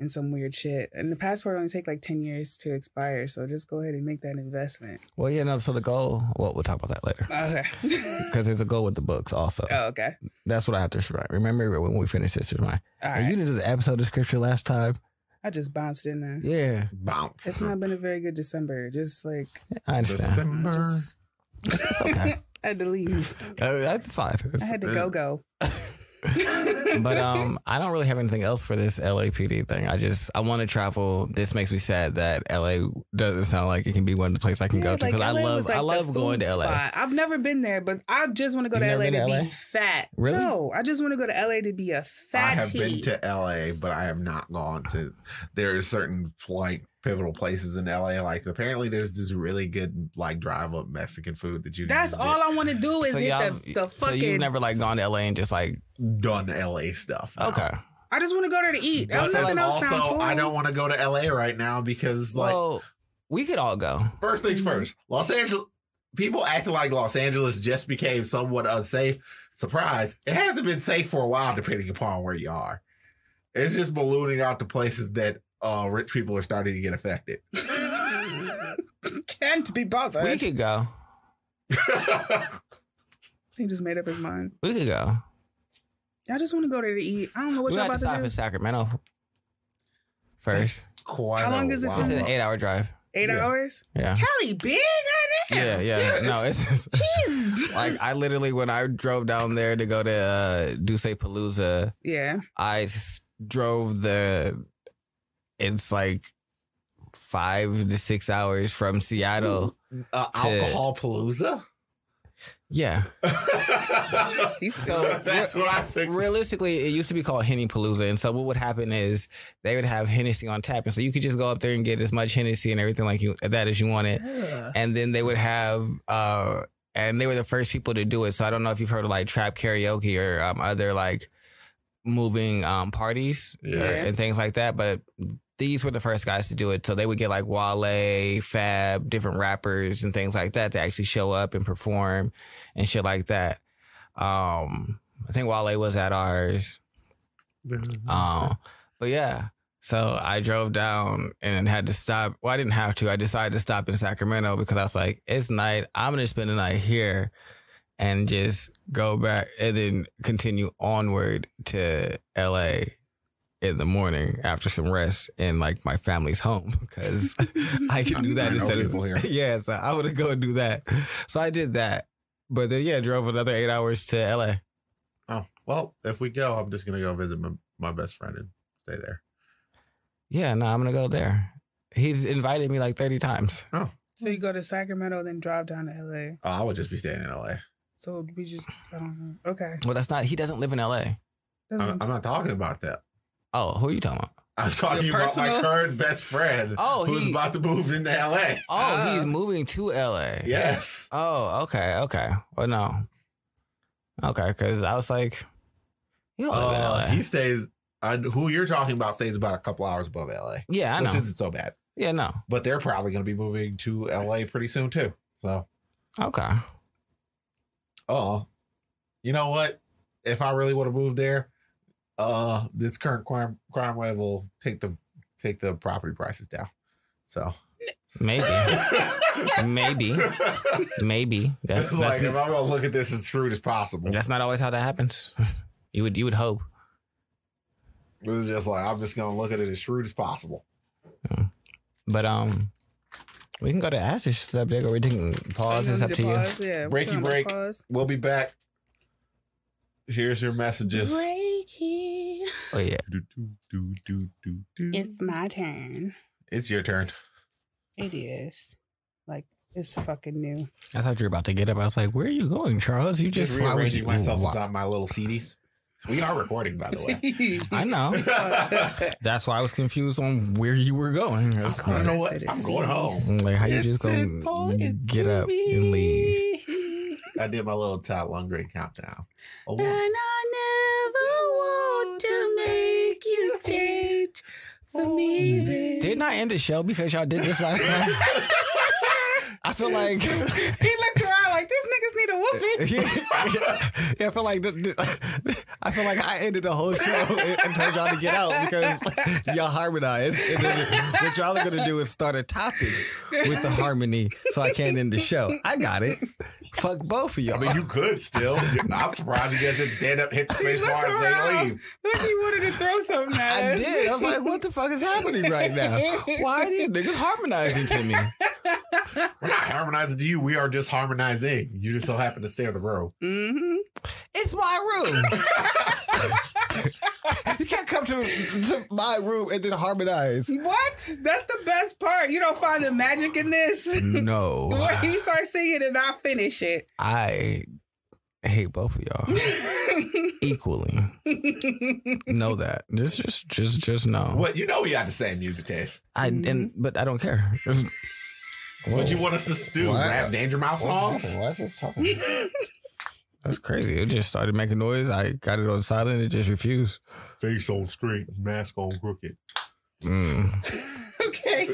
and some weird shit. And the passport only take like 10 years to expire. So just go ahead and make that investment. Well, so the goal, we'll talk about that later. Okay. Because there's a goal with the books also. Oh, okay. That's what I have to write. Remember when we finished this, right? All right. You did the episode description last time. I just bounced in there. Yeah. Bounce. It's not been a very good December. Just like... I understand. It's okay. I had to leave. That's fine. I had to go. But I don't really have anything else for this LAPD thing. I want to travel. This makes me sad that LA doesn't sound like it can be one of the places I can go to, because I love going to LA. Spot. I've never been there, but I just want to go to LA to be fat. Really? No, I just want to go to LA to be a fat. I have been to LA, but I have not gone to. There are certain like pivotal places in LA. Like apparently there's this really good like drive up Mexican food that you. That's all I want to do is hit the fucking. So you've never like gone to LA and just like done LA stuff. No. Okay. I just want to go there to eat. Also, I don't want to go to LA right now because like we could all go. First things first, Los Angeles. People acting like Los Angeles just became somewhat unsafe. Surprise! It hasn't been safe for a while, depending upon where you are. It's just ballooning out to places that rich people are starting to get affected. Can't be bothered. We could go. He just made up his mind. We could go. I just want to go there to eat. I don't know what y'all about to do. We have to stop in Sacramento first. How long is it? It's an 8-hour drive. 8 hours? Yeah. Cali big? Yeah. Yes. No, it's just, jeez. Like I literally, when I drove down there to go to Decepticon, I drove it's like 5 to 6 hours from Seattle. Alcohol Palooza? Yeah. So that's what I think. Realistically, it used to be called Henny Palooza. And so what would happen is they would have Hennessy on tap. And so you could just go up there and get as much Hennessy and everything like that as you wanted. Yeah. And then they would have, and they were the first people to do it. So I don't know if you've heard of like trap karaoke or other like moving parties and things like that. But these were the first guys to do it. So they would get like Wale, Fab, different rappers and things like that to actually show up and perform and shit like that. I think Wale was at ours. But yeah, so I drove down and had to stop. Well, I didn't have to. I decided to stop in Sacramento because I was like, it's night. I'm going to spend the night here and just go back and then continue onward to LA in the morning after some rest in like my family's home, because I can do that instead of here. Yeah, so I would go and do that. So I did that, but then drove another 8 hours to LA. Oh well, if we go, I'm just gonna go visit my best friend and stay there. Yeah, no, I'm gonna go there. He's invited me like 30 times. Oh, so you go to Sacramento, then drive down to LA? Oh, I would just be staying in LA. So we just, I don't know. Okay. Well, that's not. He doesn't live in LA. I'm not talking about that. Oh, who are you talking about? I'm talking about my current best friend who's about to move into LA. Oh, he's moving to LA. Yes. Oh, okay. Well, no. Okay, because I was like, he don't live in LA. He stays, who you're talking about stays about a couple hours above LA. Yeah, I know. Which isn't so bad. Yeah, no. But they're probably going to be moving to LA pretty soon, too. So. Okay. Oh, you know what? If I really want to move there, this current crime wave will take the property prices down. So maybe. That's like if I'm gonna look at this as shrewd as possible. That's not always how that happens. You would hope. It's just like I'm just gonna look at it as shrewd as possible. But we can go to Ash's subject, or we can pause. It's up to you. Yeah, break. We'll be back. Here's your messages. Breaking. Oh, yeah. It's my turn. It's your turn. It is. Like, it's fucking new. I thought you were about to get up. I was like, where are you going, Charles? You just rearranging myself inside my little CDs. We are recording, by the way. I know. That's why I was confused on where you were going. I don't know what. I'm going home. Like, how you just going to get up and leave? I did my little Todd Lundgren countdown. Oh. And I never want to make you change for me, baby. Didn't I end the show because y'all did this last time? I feel like he looked around like these niggas need a whooping. Yeah, I feel like I ended the whole show and told y'all to get out because y'all harmonized. And then what y'all are gonna do is start a topic with the harmony, so I can't end the show. I got it. Fuck both of y'all. I mean, you could still. I'm surprised you guys didn't stand up, hit the space bar, and say leave. Like you wanted to throw something at us. I did. I was like, what the fuck is happening right now? Why are these niggas harmonizing to me? We're not harmonizing to you. We are just harmonizing. You just so happen to stay in the room. Mm-hmm. It's my room. You can't come to my room and then harmonize. What? That's the best part. You don't find the magic in this? No. When you start singing and I finish it. I hate both of y'all equally. Know that. Just know. What? You know we got the same music taste. But I don't care. What you want us to do? Rap Danger Mouse songs? Why is this talking? That's crazy. It just started making noise. I got it on silent. It just refused. Face on straight, mask on crooked. Okay.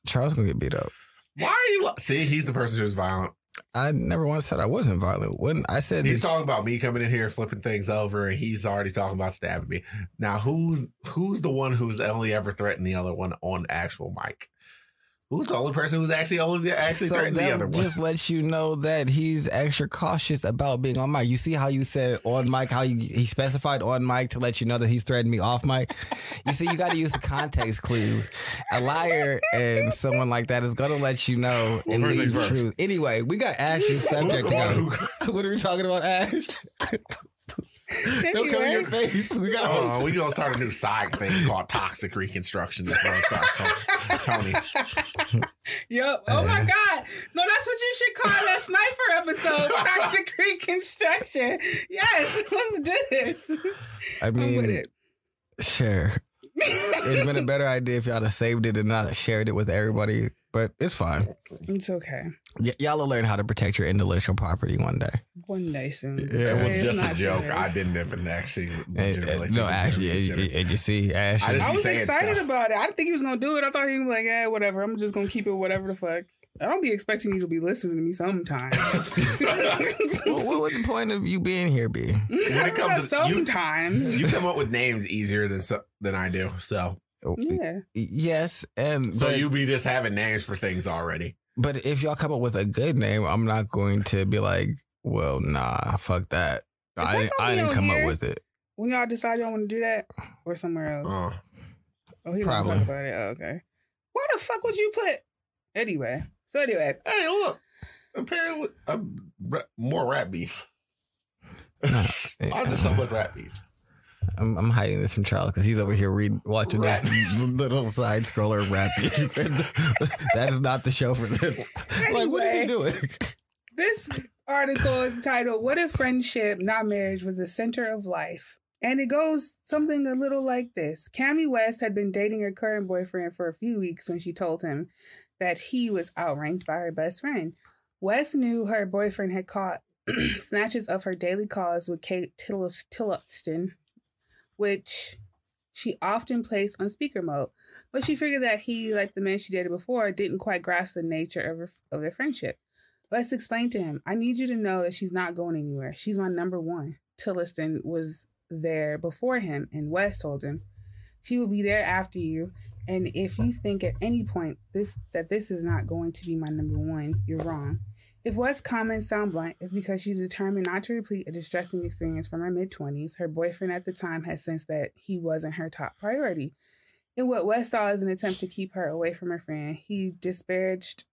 Charles gonna get beat up. Why are you? See, he's the person who's violent. I never once said I wasn't violent. When I said he's talking about me coming in here flipping things over, and he's already talking about stabbing me. Now, who's the one who's only ever threatened the other one on actual mic? Who's the only person who's actually threatened the other one? Just lets you know that he's extra cautious about being on mic. You see how you said on mic, how he specified on mic to let you know that he's threatened me off mic? You see, you got to use the context clues. A liar and someone like that is going to let you know and leave the truth. Anyway, we got Ash's subject to go. What are we talking about, Ash? Don't cover your face. We gonna start a new side thing called toxic reconstruction. That's what I'm starting, Tony. Yep. Oh my God. No, that's what you should call that sniper episode. Toxic reconstruction. Yes, let's do this. I mean, sure. It'd been a better idea if y'all had saved it and not shared it with everybody, but it's fine. It's okay. Y'all will learn how to protect your intellectual property one day. One day soon. Yeah, it was just a joke. I didn't even actually. No, actually, you see, Ash. I was excited about it. I didn't think he was gonna do it. I thought he was like, yeah, whatever. I'm just gonna keep it whatever the fuck. I don't be expecting you to be listening to me sometimes. What would the point of you being here be? When it comes to sometimes, you come up with names easier than I do. So yeah, yes, and so you be just having names for things already. But if y'all come up with a good name, I'm not going to be like, well, nah, fuck that. I didn't come up with it. When y'all decide y'all want to do that, or somewhere else? He didn't talk about it. Oh, okay. Why the fuck would you put? Anyway. Hey, look. Apparently, more rat beef. Why is there so much rat beef? I'm hiding this from Charles because he's over here watching this little side scroller rap beef. That is not the show for this. Anyway, like, what is he doing? This article is titled, "What if friendship, not marriage, was the center of life?" And it goes something a little like this. Cammie West had been dating her current boyfriend for a few weeks when she told him that he was outranked by her best friend. West knew her boyfriend had caught snatches of her daily calls with Kate Tillotson, which she often placed on speaker mode. But she figured that he, like the men she dated before, didn't quite grasp the nature of their friendship. West explained to him, "I need you to know that she's not going anywhere. She's my number one." Tillotson was there before him, and West told him, "She will be there after you. And if you think at any point that this is not going to be my number one, you're wrong." If West's comments sound blunt, it's because she's determined not to repeat a distressing experience from her mid-20s. Her boyfriend at the time had sensed that he wasn't her top priority. In what West saw as an attempt to keep her away from her friend, he disparaged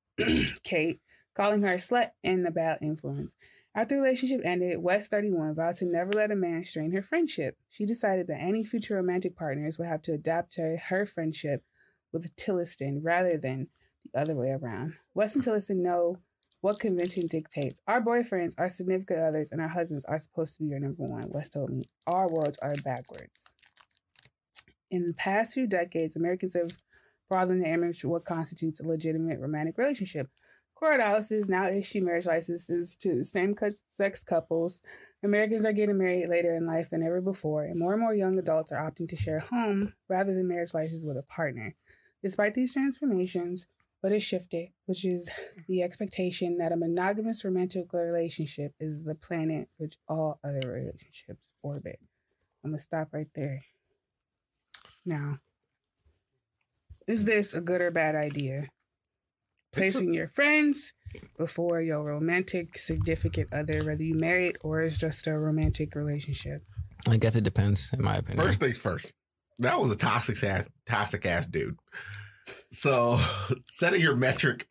Kate, calling her a slut and a bad influence. After the relationship ended, West 31 vowed to never let a man strain her friendship. She decided that any future romantic partners would have to adapt to her friendship with Tilliston rather than the other way around. West and Tilliston know what convention dictates. Our boyfriends, our significant others, and our husbands are supposed to be your number one, West told me. Our worlds are backwards. In the past few decades, Americans have broadened the image of what constitutes a legitimate romantic relationship. Courthouses now issue marriage licenses to same-sex couples. Americans are getting married later in life than ever before, and more young adults are opting to share a home rather than marriage licenses with a partner. Despite these transformations, what has shifted, which is the expectation that a monogamous romantic relationship is the planet which all other relationships orbit. I'm going to stop right there. Now, is this a good or bad idea? Placing your friends before your romantic significant other, whether you married or it's just a romantic relationship? I guess it depends, in my opinion. First things first. That was a toxic ass dude. So setting your metric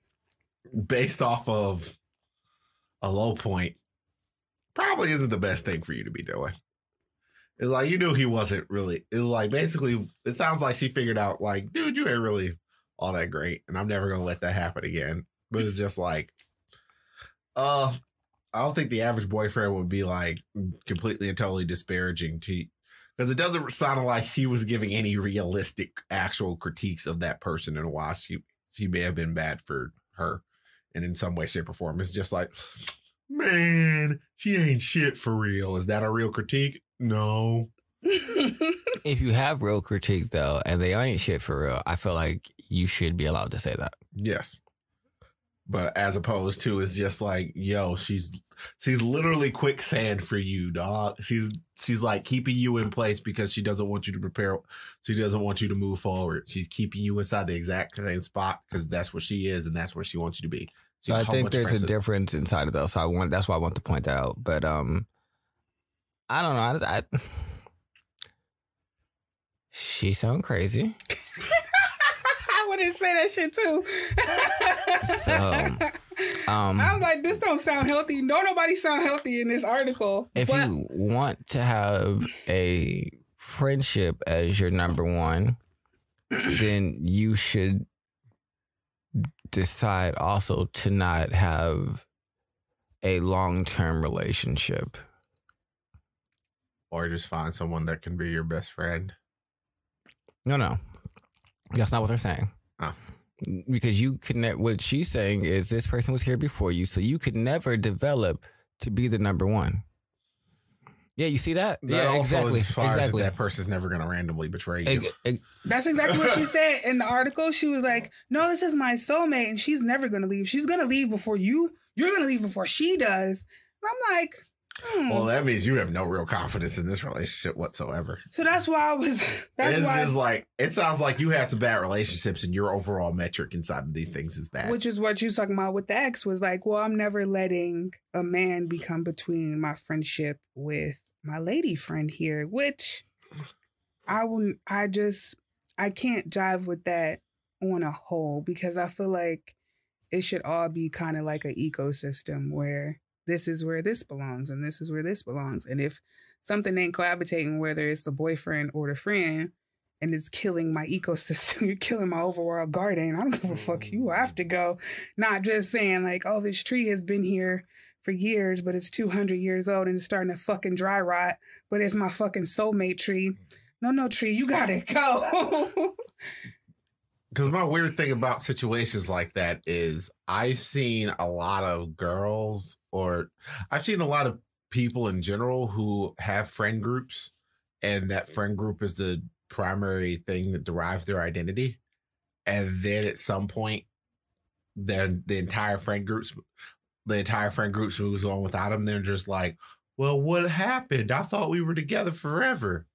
based off of a low point probably isn't the best thing for you to be doing. It's like, you knew he wasn't really, it was like, basically, it sounds like she figured out, like, dude, you ain't really all that great, and I'm never going to let that happen again. But it's just like, I don't think the average boyfriend would be like completely and totally disparaging to, because it doesn't sound like he was giving any realistic actual critiques of that person and why she may have been bad for her. And in some way, shape, or form, it's just like, man, she ain't shit for real. Is that a real critique? No. If you have real critique, though, and they ain't shit for real, I feel like you should be allowed to say that. Yes. But as opposed to, it's just like, yo, she's literally quicksand for you, dog. She's like keeping you in place because she doesn't want you to prepare. She doesn't want you to move forward. She's keeping you inside the exact same spot because that's what she is and that's where she wants you to be. So I think there's a difference inside of those. So that's why I want to point that out. But I don't know. She sound crazy. I wouldn't say that shit too. So, I'm like, this don't sound healthy. Nobody sound healthy in this article. If you want to have a friendship as your number one, then you should decide also to not have a long-term relationship. Or just find someone that can be your best friend. No. That's not what they're saying. Oh. Because you could what she's saying is this person was here before you, so you could never develop to be the number one. Yeah, you see that? That yeah, also exactly. That person's never going to randomly betray you. That's exactly what she said in the article. She was like, no, this is my soulmate, and she's never going to leave. She's going to leave before you. You're going to leave before she does. And I'm like... Well, that means you have no real confidence in this relationship whatsoever. So that's why I was... Just like, it sounds like you had some bad relationships and your overall metric inside of these things is bad. Which is what you was talking about with the ex was like, well, I'm never letting a man become between my friendship with my lady friend here, which I can't jive with that on a whole because I feel like it should all be kind of like an ecosystem where this is where this belongs and this is where this belongs. And if something ain't cohabitating, whether it's the boyfriend or the friend, and it's killing my ecosystem, you're killing my overall garden, I don't give a fuck. You have to go. Not just saying like, oh, this tree has been here for years, but it's 200 years old and it's starting to fucking dry rot, but it's my fucking soulmate tree. No, tree, you gotta go. Because my weird thing about situations like that is I've seen a lot of girls or I've seen a lot of people in general who have friend groups and that friend group is the primary thing that derives their identity. And then at some point, then the entire friend groups moves on without them. They're just like, well, what happened? I thought we were together forever.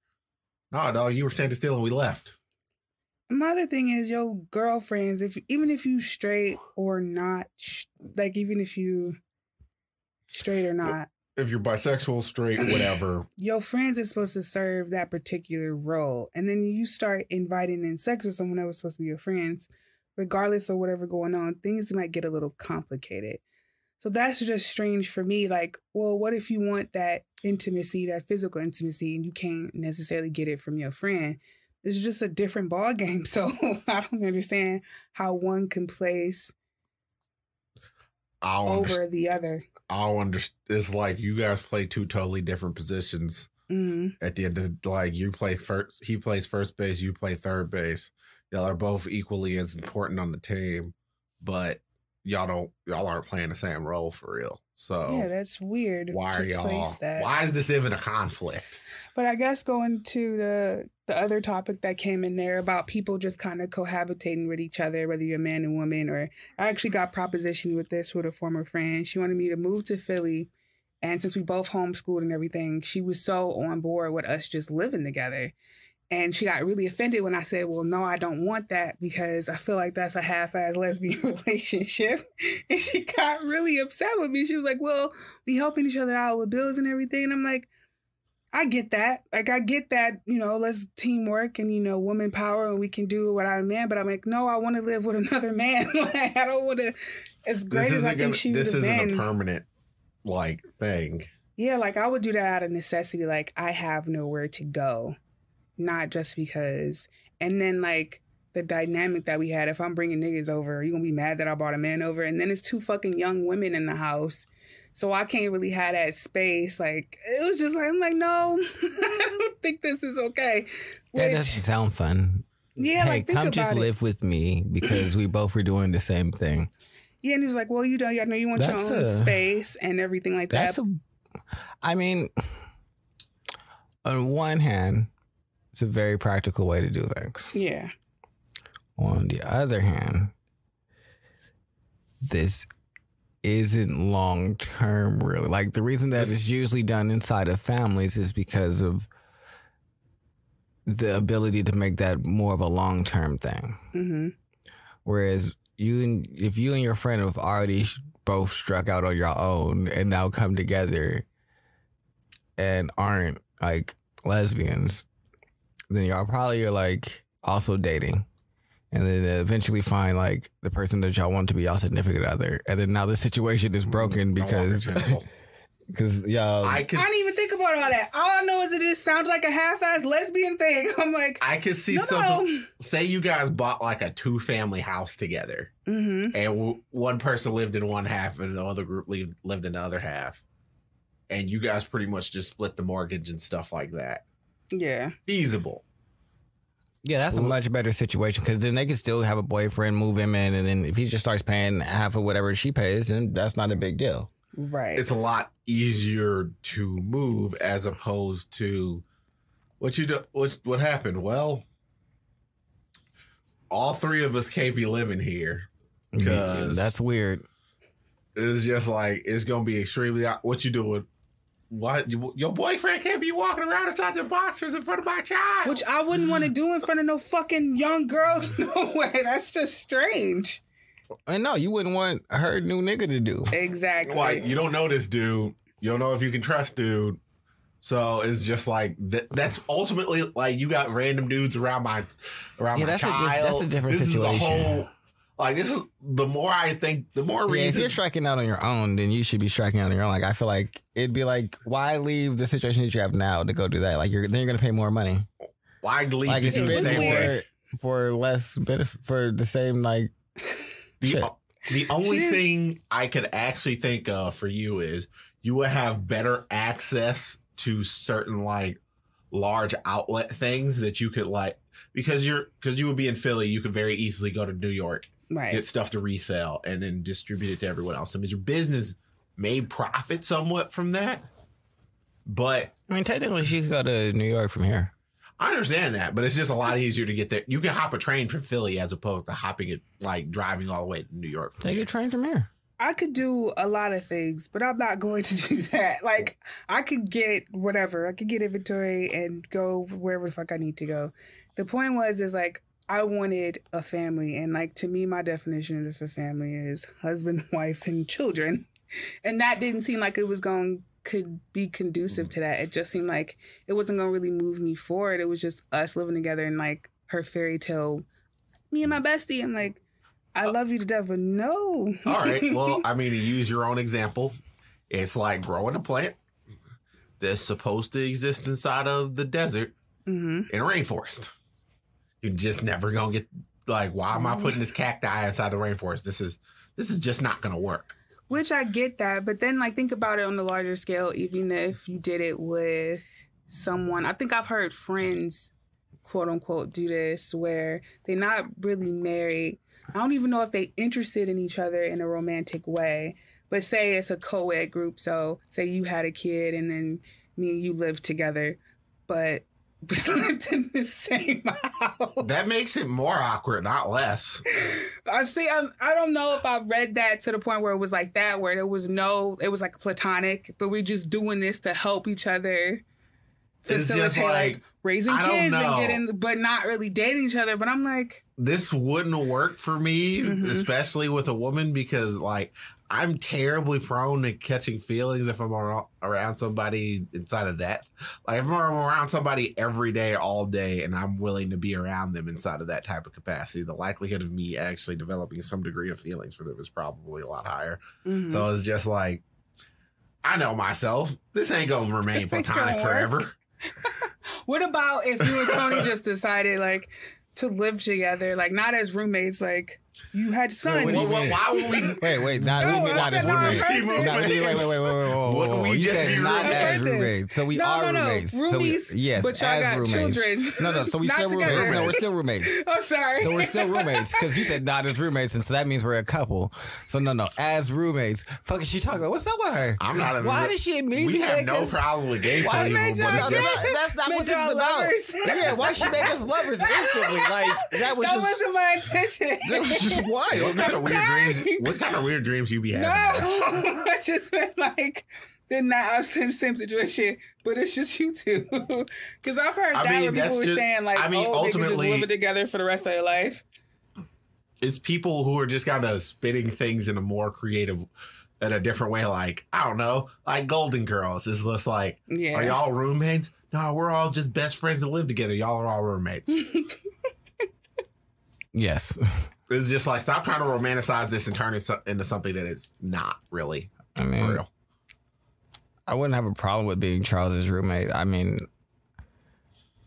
No, dog, you were standing still and we left. My other thing is your girlfriends, even if you straight or not, like even if you straight or not. If you're bisexual, straight, whatever. Your friends is supposed to serve that particular role. And then you start inviting in sex with someone that was supposed to be your friends, regardless of whatever going on, things might get a little complicated. So that's just strange for me. Like, well, what if you want that intimacy, that physical intimacy, and you can't necessarily get it from your friend? It's just a different ball game. So I don't understand how one can place over the other. I'll understand. It's like you guys play two totally different positions. Mm-hmm. At the end of like you play first, he plays first base, you play third base. Y'all are both equally as important on the team, but y'all aren't playing the same role for real. So yeah, that's weird. Why are y'all? Why is this even a conflict? But I guess going to the other topic that came in there about people just kind of cohabitating with each other, whether you're a man and woman, or I actually got propositioned with this with a former friend. She wanted me to move to Philly. And since we both homeschooled and everything, she was so on board with us just living together. And she got really offended when I said, well, no, I don't want that because I feel like that's a half-ass lesbian relationship. And she got really upset with me. She was like, well, we helping each other out with bills and everything. And I'm like, I get that. Like, I get that, let's teamwork and, woman power and we can do it without a man. But I'm like, no, I want to live with another man. Like, I don't want to, as great as I think she was a man. This isn't a permanent, thing. Yeah, like, I would do that out of necessity. Like, I have nowhere to go. Not just because. And then, the dynamic that we had, if I'm bringing niggas over, are you going to be mad that I brought a man over? And then it's 2 fucking young women in the house. So I can't really have that space. Like, it was just like, I'm like, no, I don't think this is okay. That doesn't sound fun. Yeah, hey, come just live with me because we both were doing the same thing. Yeah, and he was like, well, I know you want your own space and everything like that. I mean, on one hand, it's a very practical way to do things. Yeah. On the other hand, this isn't long term, really. Like, the reason that it's usually done inside of families is because of the ability to make that more of a long term thing. Mm-hmm. Whereas if you and your friend have already both struck out on your own and now come together and aren't lesbians, then y'all probably are also dating. And then eventually find the person that y'all want to be y'all significant other. And then now the situation is broken because y'all... I didn't even think about all that. All I know is it just sounds like a half-ass lesbian thing. I'm like... I could see something... Say you guys bought a 2-family house together. Mm-hmm. And one person lived in one half and the other group lived in the other half. And you guys pretty much just split the mortgage and stuff like that. Yeah. Feasible. Yeah, that's a much better situation because then they can still have a boyfriend, move him in, and then if he just starts paying half of whatever she pays, then that's not a big deal. Right. It's a lot easier to move as opposed to what happened. Well, all 3 of us can't be living here because that's weird. It's just it's gonna be extremely. What you doing? What your boyfriend can't be walking around inside your boxers in front of my child, which I wouldn't want to do in front of no fucking young girls. No way, that's just strange. And no, you wouldn't want her new nigga to do exactly. You don't know this dude. You don't know if you can trust dude. So it's just that's ultimately you got random dudes around my child. That's a different situation. This is the more I think, the more reason. If you're striking out on your own, then you should be striking out on your own. I feel like it'd be why leave the situation that you have now to go do that? Then you're going to pay more money. Why leave to do the same way? For less benefit, for the same, The only thing I could actually think of for you is you would have better access to certain, large outlet things that you could, because you would be in Philly, you could very easily go to New York. Right. Get stuff to resell and then distribute it to everyone else. I mean, your business may profit somewhat from that, but I mean, technically, she could go to New York from here. I understand that, but it's just a lot easier to get there. You can hop a train from Philly as opposed to hopping it, driving all the way to New York. Take a train from here. I could do a lot of things, but I'm not going to do that. I could get whatever. I could get inventory and go wherever the fuck I need to go. The point is I wanted a family. And to me, my definition of a family is husband, wife, and children. And that didn't seem like it was could be conducive to that. It just seemed like it wasn't going to really move me forward. It was just us living together and her fairy tale, me and my bestie. I'm like, I love you to death, but no. All right. Well, I mean, to use your own example, it's like growing a plant that's supposed to exist inside of the desert in a rainforest. You're just never gonna get like, why am I putting this cacti inside the rainforest? This is just not gonna work. Which I get that, but then like think about it on the larger scale. Even if you did it with someone, I think I've heard friends, quote unquote, do this where they're not really married. I don't even know if they're interested in each other in a romantic way. But say it's a co-ed group, so say you had a kid and then me and you lived together, but we lived in the same house. That makes it more awkward, not less. I don't know if I read that to the point where it was like that, where it was like platonic, but we're just doing this to help each other facilitate like raising kids and getting, but not really dating each other. But I'm like, this wouldn't work for me, especially with a woman, because like I'm terribly prone to catching feelings if I'm around somebody inside of that. Like if I'm around somebody every day, all day, and I'm willing to be around them inside of that type of capacity, the likelihood of me actually developing some degree of feelings for them is probably a lot higher. So it's just like, I know myself. This ain't going to remain platonic forever. What about if you and Tony just decided like to live together, like not as roommates, like you had sons? Why would we? Wait, not as roommates. Wait. Wouldn't we just be not as roommates? So we are roommates. Roomies, yes, but y'all got roommates. Children. No. So we still roommates. No, we're still roommates. I'm sorry. So we're still roommates because you said not as roommates, and so that means we're a couple. So no, as roommates. Fuck is she talking about? What's up with her? I'm not. Why does she immediately? We have no problem with gay people, but that's not what this is about. Yeah, why she make us lovers instantly? Like that wasn't my intention. That was just wild. What kind of weird dreams you be having? No, I just meant like they're not same situation, but it's just you two. Because I've heard where people were saying like, ultimately, they can just live it together for the rest of their life. It's people who are just kind of spitting things in a more creative, in a different way. Like, I don't know, like Golden Girls. It's just like, are y'all roommates? No, we're all just best friends that live together. Y'all are all roommates. Yes. It's just like, stop trying to romanticize this and turn it into something that it's not really. I mean, for real. I wouldn't have a problem with being Charles's roommate. I mean,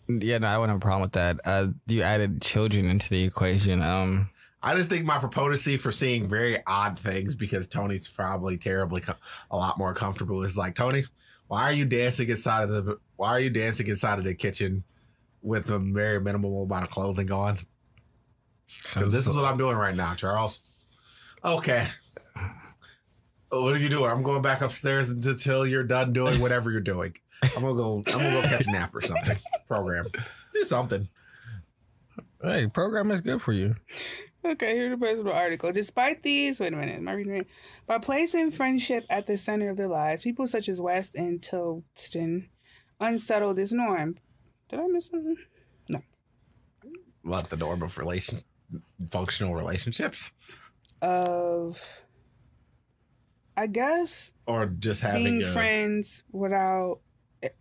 yeah, no, I wouldn't have a problem with that. You added children into the equation. I just think my propency for seeing very odd things, because Tony's probably a lot more comfortable, is like, Tony, why are you dancing inside of the kitchen with a very minimal amount of clothing on? Because this is what I'm doing right now, Charles. Okay. What are you doing? I'm going back upstairs until you're done doing whatever you're doing. I'm gonna go catch a nap or something. Program. Do something. Hey, program is good for you. Okay, here's the rest of the article. Despite these, wait a minute, am I reading it? By placing friendship at the center of their lives, people such as West and Tilston unsettle this norm. Did I miss something? No. What, the norm of functional relationships? I guess. Or just having being friends without.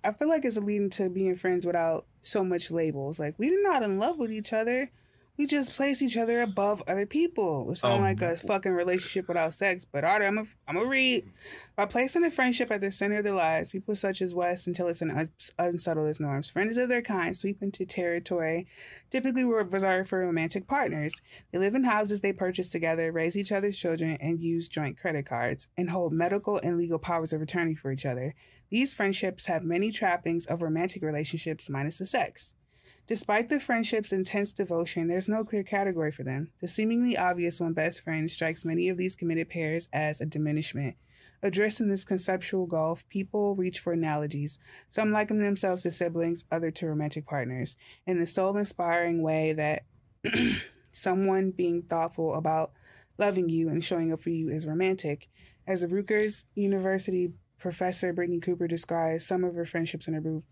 I feel like it's leading to being friends without so much labels. Like, we're not in love with each other. We just place each other above other people. It's not like a fucking relationship without sex. But I'm gonna read. By placing a friendship at the center of their lives, people such as West and Tillerson unsettle these norms. Friends of their kind sweep into territory typically reserved for romantic partners. They live in houses they purchase together, raise each other's children, and use joint credit cards, and hold medical and legal powers of attorney for each other. These friendships have many trappings of romantic relationships minus the sex. Despite the friendship's intense devotion, there's no clear category for them. The seemingly obvious one, best friend, strikes many of these committed pairs as a diminishment. Addressing this conceptual gulf, people reach for analogies. Some liken themselves to siblings, others to romantic partners, in the soul-inspiring way that someone being thoughtful about loving you and showing up for you is romantic. As the Rutgers University professor Brittany Cooper describes some of her friendships in her book,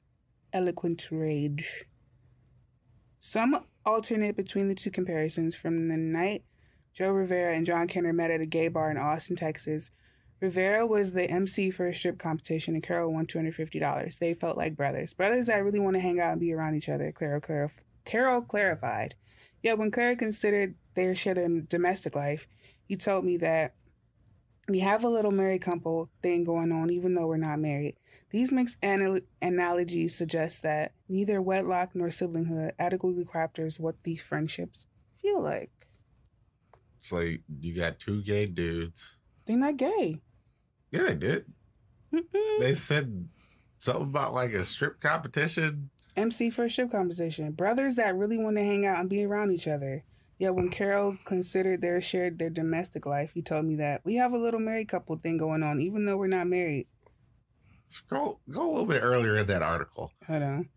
Eloquent Rage. Some alternate between the two comparisons. From the night Joe Rivera and John Kenner met at a gay bar in Austin, Texas, Rivera was the MC for a strip competition and Carol won $250. They felt like brothers. Brothers that really want to hang out and be around each other, Carol clarified. Yet when Clara considered they share their domestic life. He told me that we have a little married couple thing going on, even though we're not married. These mixed analogies suggest that neither wedlock nor siblinghood adequately captures what these friendships feel like. It's like you got two gay dudes. They're not gay. Yeah, they did. Mm-mm. They said something about like a strip competition. MC for a strip competition. Brothers that really want to hang out and be around each other. Yeah, when Carol considered shared their domestic life, he told me that we have a little married couple thing going on, even though we're not married. Go a little bit earlier in that article. Hold on.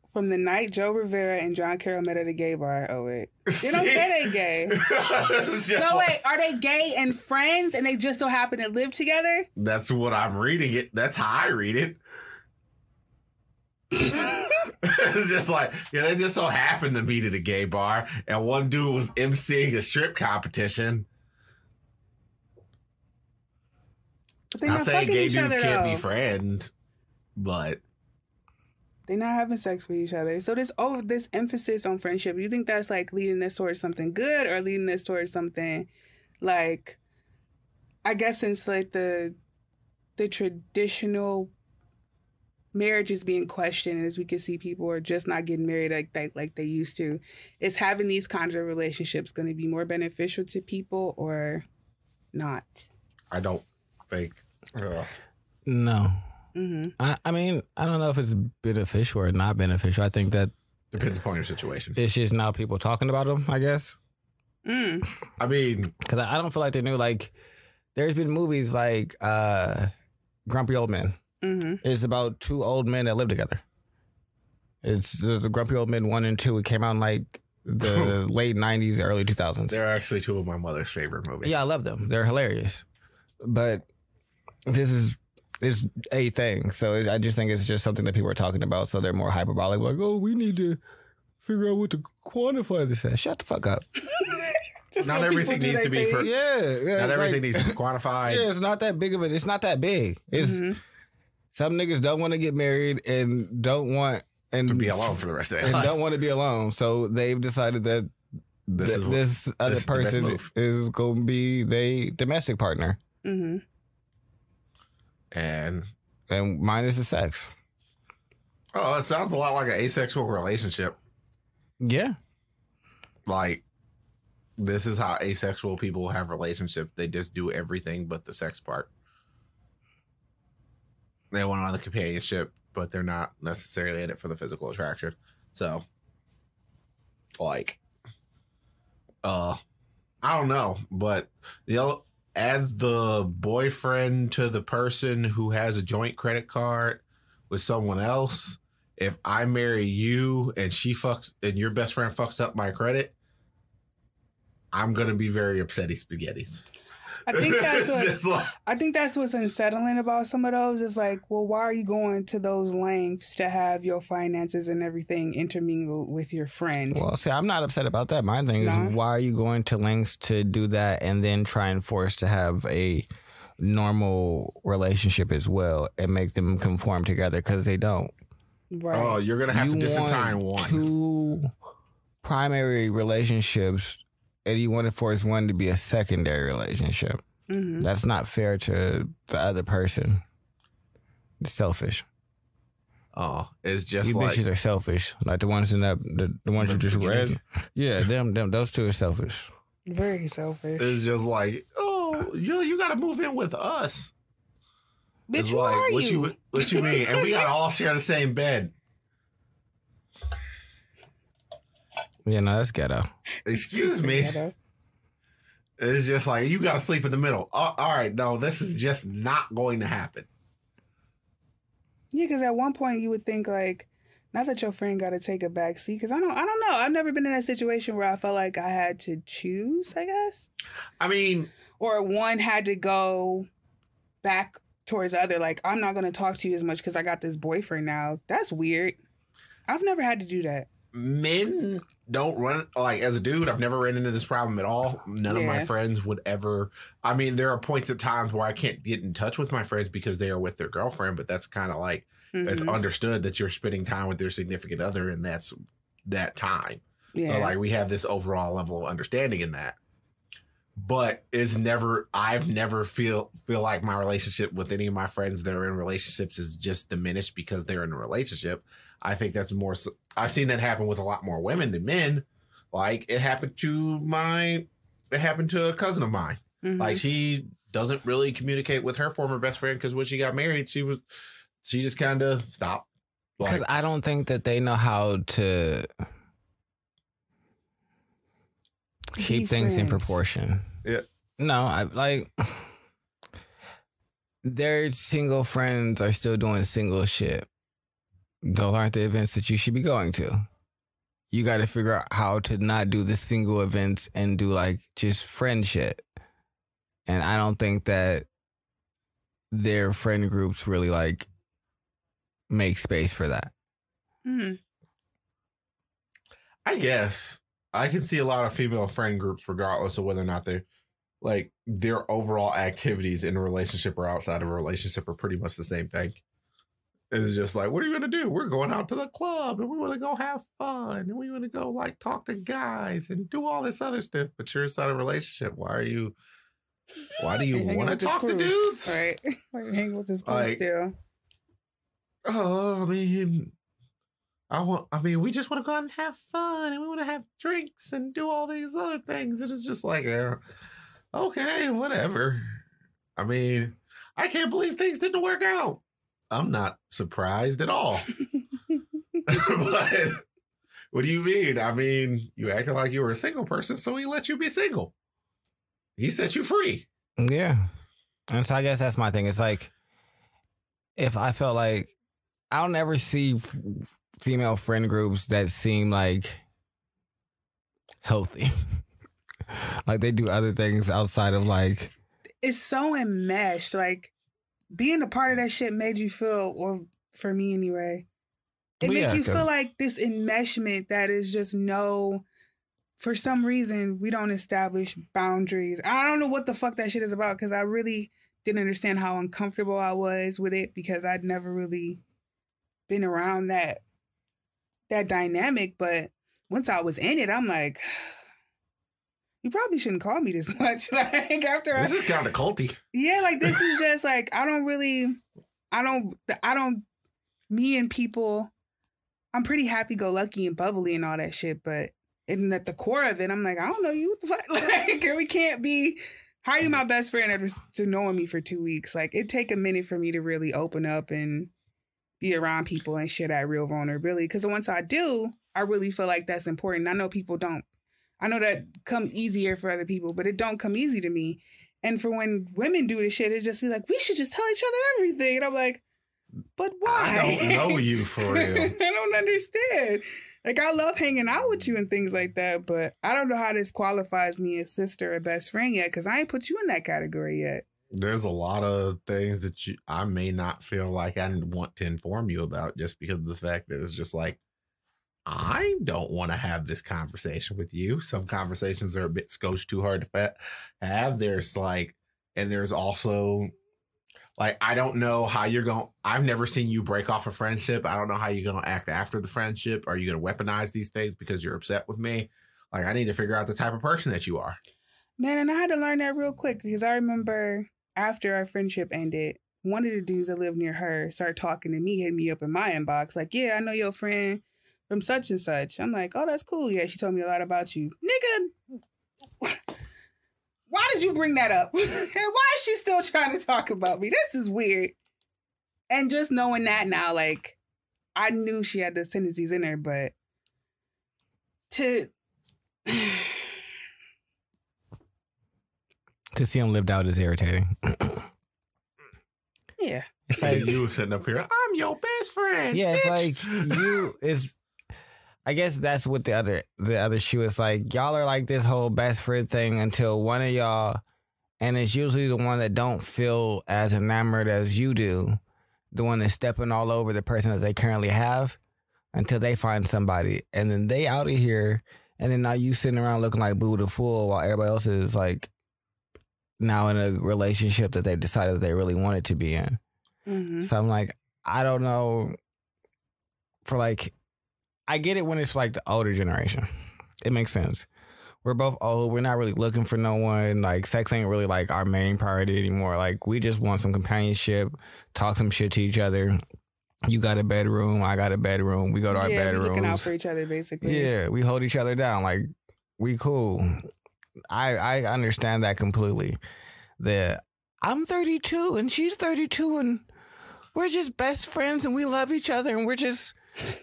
From the night Joe Rivera and John Carroll met at a gay bar. Oh, wait. They don't say they gay. No, wait. Are they gay and friends and they just so happen to live together? That's what I'm reading it. That's how I read it. It's just like, yeah, they just so happened to meet at a gay bar and one dude was emceeing a strip competition. Not saying gay dudes can't be friends, but they're not having sex with each other. So this emphasis on friendship, you think that's like leading us towards something good or leading us towards something like, I guess since like the traditional marriage is being questioned, and as we can see, people are just not getting married like they used to. Is having these kinds of relationships going to be more beneficial to people or not? I don't think. No. Mm-hmm. I mean, I don't know if it's beneficial or not beneficial. I think that depends upon your situation. It's just now people talking about them, I guess. I mean, because I don't feel like they knew. Like, there's been movies like Grumpy Old Men. Mm-hmm. It's about two old men that live together. It's the Grumpy Old Men 1 and 2. It came out in like the late 90s, early 2000s. They're actually two of my mother's favorite movies. Yeah, I love them. They're hilarious. But this is a thing. So I just think it's just something that people are talking about. So they're more hyperbolic. Like, oh, we need to figure out what to quantify this as. Shut the fuck up. Not everything needs to be. Not everything needs to be quantified. Yeah, it's not that big of it. It's not that big. It's some niggas don't want to get married and don't want to be alone for the rest of their life. And don't want to be alone. So they've decided that this other person is going to be their domestic partner. Mm-hmm. And minus the sex. Oh, it sounds a lot like an asexual relationship. Yeah. Like, this is how asexual people have relationships. They just do everything but the sex part. They want another companionship, but they're not necessarily in it for the physical attraction. So, like, I don't know, but as the boyfriend to the person who has a joint credit card with someone else, if I marry you and she fucks and your best friend fucks up my credit, I'm gonna be very upsetty spaghettis. I think that's what's unsettling about some of those is like, well, why are you going to those lengths to have your finances and everything intermingle with your friend? Well, see, I'm not upset about that. My thing is, why are you going to lengths to do that and then try and force to have a normal relationship as well and make them conform together because they don't. Right. Oh, you're going to have to disentine one. Two primary relationships and you want to force one to be a secondary relationship. Mm-hmm. That's not fair to the other person. It's selfish. Oh, it's just you like... bitches are selfish. Like the ones in that, the ones you just read. Yeah, them, those two are selfish. Very selfish. It's just like, oh, you got to move in with us. Bitch, it's like, are you? What you mean? And we got to all share the same bed. Yeah, no, that's ghetto. Excuse me. Ghetto. It's just like, you got to sleep in the middle. All right, no, this is just not going to happen. Yeah, because at one point you would think like, not that your friend got to take a back seat, because I don't know. I've never been in that situation where I felt like I had to choose, I guess. I mean... Or one had to go back towards the other. Like, I'm not going to talk to you as much because I got this boyfriend now. That's weird. I've never had to do that. Men don't run, like, as a dude, I've never ran into this problem at all. None of my friends would ever. I mean, there are points at times where I can't get in touch with my friends because they are with their girlfriend, but that's kind of like, it's understood that you're spending time with their significant other and that's that time. So like we have this overall level of understanding in that. But I've never feel like my relationship with any of my friends that are in relationships is just diminished because they're in a relationship. I think that's more, I've seen that happen with a lot more women than men. Like it happened to a cousin of mine. Mm-hmm. Like she doesn't really communicate with her former best friend because when she got married, she just kind of stopped. Because I don't think that they know how to keep things in proportion. Yeah. No, their single friends are still doing single shit. Those aren't the events that you should be going to. You got to figure out how to not do the single events and do like just friend shit. And I don't think that their friend groups really like make space for that. Mm-hmm. I guess I can see a lot of female friend groups, regardless of whether or not they're like their overall activities in a relationship or outside of a relationship are pretty much the same thing. It's just like, what are you going to do? We're going out to the club and we want to go have fun and we want to go like talk to guys and do all this other stuff. But you're inside a relationship. Why do you want to talk to dudes? Right. Why are you hanging with this crew still? Oh, we just want to go out and have fun and we want to have drinks and do all these other things. And it's just like, okay, whatever. I mean, I can't believe things didn't work out. I'm not surprised at all. But what do you mean? I mean, you acted like you were a single person, so he let you be single. He set you free. Yeah. And so I guess that's my thing. It's like, if I felt like, I don't ever see female friend groups that seem like healthy. Like they do other things outside of like. It's so enmeshed. Like being a part of that shit made you feel, or for me anyway, it made you feel like this enmeshment that is just for some reason, we don't establish boundaries. I don't know what the fuck that shit is about because I really didn't understand how uncomfortable I was with it because I'd never really been around that dynamic. But once I was in it, I'm like, you probably shouldn't call me this much. Like after this is kind of culty. Yeah, like this is just like me and people, I'm pretty happy-go-lucky and bubbly and all that shit, but at the core of it, I'm like, I don't know you. What the fuck? Like, we can't be. How are you my best friend after knowing me for 2 weeks? Like, it'd take a minute for me to really open up and be around people and share that real vulnerability. Because once I do, I really feel like that's important. I know people don't. I know that comes easier for other people, but it don't come easy to me. And for when women do this shit, it just be like, we should just tell each other everything. And I'm like, but why? I don't know you for real. I don't understand. Like, I love hanging out with you and things like that, but I don't know how this qualifies me as sister or best friend yet, because I ain't put you in that category yet. There's a lot of things that I may not feel like I want to inform you about just because of the fact that it's just like, I don't want to have this conversation with you. Some conversations are a bit scotch too hard to have. There's like, and there's also like, I don't know how you're going. I've never seen you break off a friendship. I don't know how you're going to act after the friendship. Are you going to weaponize these things because you're upset with me? Like, I need to figure out the type of person that you are. Man, and I had to learn that real quick because I remember after our friendship ended, one of the dudes that lived near her started talking to me, hit me up in my inbox. Like, yeah, I know your friend from such and such. I'm like, oh, that's cool. Yeah, she told me a lot about you. Nigga, why did you bring that up? And why is she still trying to talk about me? This is weird. And just knowing that now, like, I knew she had those tendencies in her, but to see him lived out is irritating. Yeah. It's like you sitting up here, I'm your best friend. Yeah, it's bitch. like you is. I guess that's what the other shoe is like. Y'all are like this whole best friend thing until one of y'all, and it's usually the one that don't feel as enamored as you do, the one that's stepping all over the person that they currently have until they find somebody, and then they out of here, and then now you sitting around looking like Boo the Fool while everybody else is like now in a relationship that they decided that they really wanted to be in. Mm-hmm. So I'm like, I don't know. For like, I get it when it's like the older generation. It makes sense. We're both old. We're not really looking for no one. Like, sex ain't really like our main priority anymore. Like, we just want some companionship, talk some shit to each other. You got a bedroom. I got a bedroom. We go to our bedrooms. Looking out for each other, basically. Yeah, we hold each other down. Like, we cool. I understand that completely. That I'm 32 and she's 32 and we're just best friends and we love each other and we're just...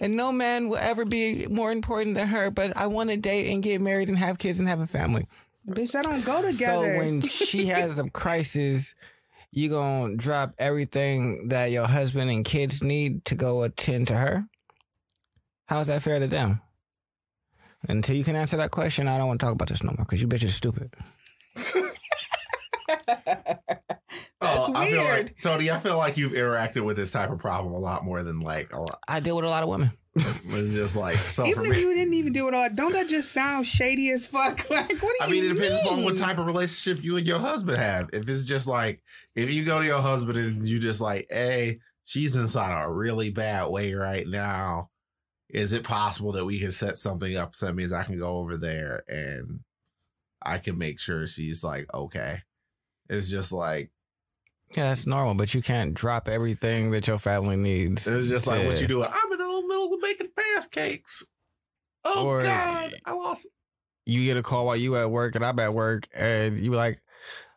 And no man will ever be more important than her, but I want to date and get married and have kids and have a family. Bitch, I don't go together. So when she has a crisis, you gonna drop everything that your husband and kids need to go attend to her? How's that fair to them? Until you can answer that question, I don't want to talk about this no more because you bitches are stupid. That's weird. Tony, I feel like you've interacted with this type of problem a lot more than like a lot. I deal with a lot of women. It's just like so. Even if you didn't even deal with all, don't that just sound shady as fuck? Like, what do you mean? I mean, it depends on what type of relationship you and your husband have. If it's just like, if you go to your husband and you just like, hey, she's inside a really bad way right now. Is it possible that we can set something up? So that means I can go over there and I can make sure she's like, okay. It's just like, yeah, that's normal, but you can't drop everything that your family needs. It's just like, what you doing? I'm in the middle of making pancakes. Oh, or God, I lost it. You get a call while you at work and I'm at work and you like,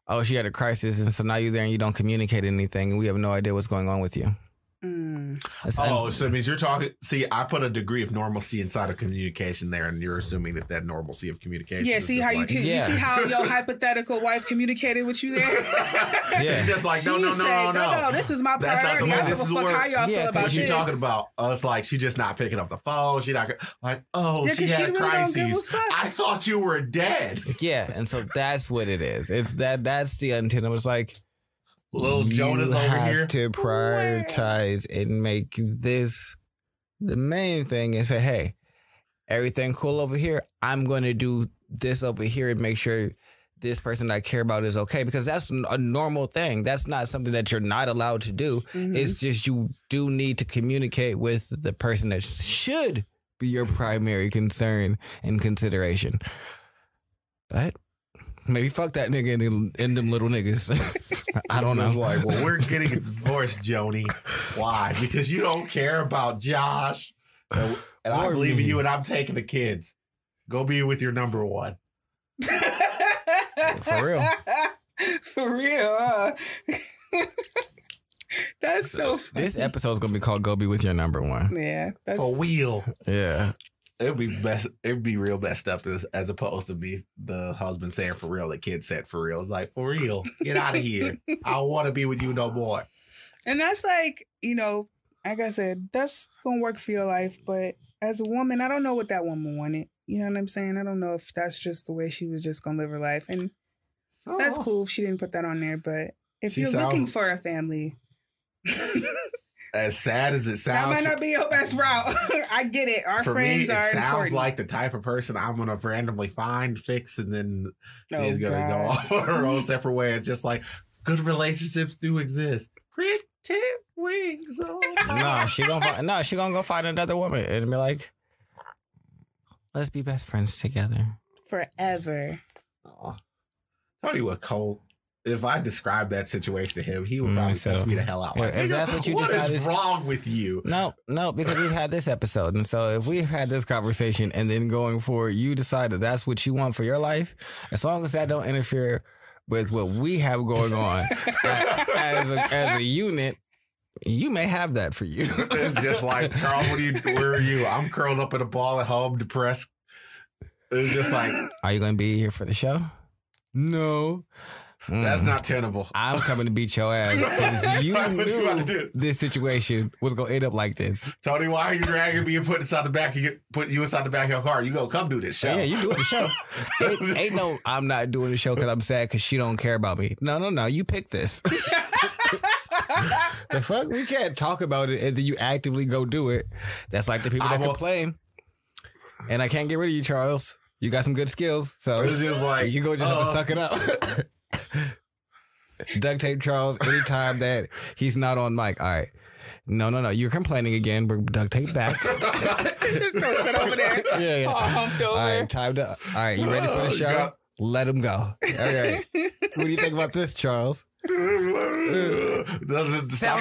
oh, she had a crisis. And so now you're there and you don't communicate anything and we have no idea what's going on with you. So it means you're talking. See, I put a degree of normalcy inside of communication there, and you're assuming that normalcy of communication. Yeah, see how you see how your hypothetical wife communicated with you there. Yeah, it's just like no. This is my priority. That's not the way this is working. How y'all feel about what you talking about? It's like she just not picking up the phone. She not like, oh, she had a crisis. I thought you were dead. Yeah, and so that's what it is. It's that's the antenna. It's like. Little Jonah's over here. You have to prioritize and make this the main thing and say, hey, everything cool over here. I'm going to do this over here and make sure this person I care about is okay. Because that's a normal thing. That's not something that you're not allowed to do. Mm-hmm. It's just you do need to communicate with the person that should be your primary concern and consideration. But... maybe fuck that nigga and them little niggas. I don't know. It's like, well, we're getting a divorce, Joni. Why? Because you don't care about Josh. And I believe in you and I'm taking the kids. Go be with your number one. For real. For real. That's so funny. This episode's going to be called Go Be With Your Number One. Yeah. That's... for real. Yeah. It would be real messed up as opposed to be the husband saying for real, the kid said for real. It's like, for real, get out of here. I don't want to be with you no more. And that's like, like I said, that's going to work for your life. But as a woman, I don't know what that woman wanted. You know what I'm saying? I don't know if that's just the way she was just going to live her life. And that's cool if she didn't put that on there. But if you're looking for a family... as sad as it sounds, that might not be your best route. I get it. Our friends are important. It sounds like the type of person I'm gonna randomly find, fix, and then she's gonna go off on her own separate way. It's just like good relationships do exist. Pretty wings. No, she gonna go find another woman and be like, let's be best friends together forever. Tell you what, Cole. If I described that situation to him, he would probably cuss me the hell out. Like, if that's what you what decided, is wrong with you? No, because we've had this episode. And so if we've had this conversation and then going forward, you decide that that's what you want for your life, as long as that don't interfere with what we have going on as a unit, you may have that for you. It's just like, Charles, where are you? I'm curled up in a ball at home, depressed. It's just like, are you going to be here for the show? No. That's not tenable. I'm coming to beat your ass because you knew this situation was gonna end up like this. Tony, why are you dragging me and putting inside the back of your car? You go, come do this show. Yeah, you doing the show. ain't no, I'm not doing the show because I'm sad because she don't care about me. No, you pick this. The fuck? We can't talk about it and then you actively go do it. That's like the people that complain. And I can't get rid of you, Charles. You got some good skills, so it's just like you go just have to suck it up. Duct tape Charles anytime that he's not on mic. All right. No. You're complaining again. We're duct tape back. Just go sit over there. Yeah. All humped over. All right, time to. All right, you ready for the show? God. Let him go. All right. What do you think about this, Charles? Sound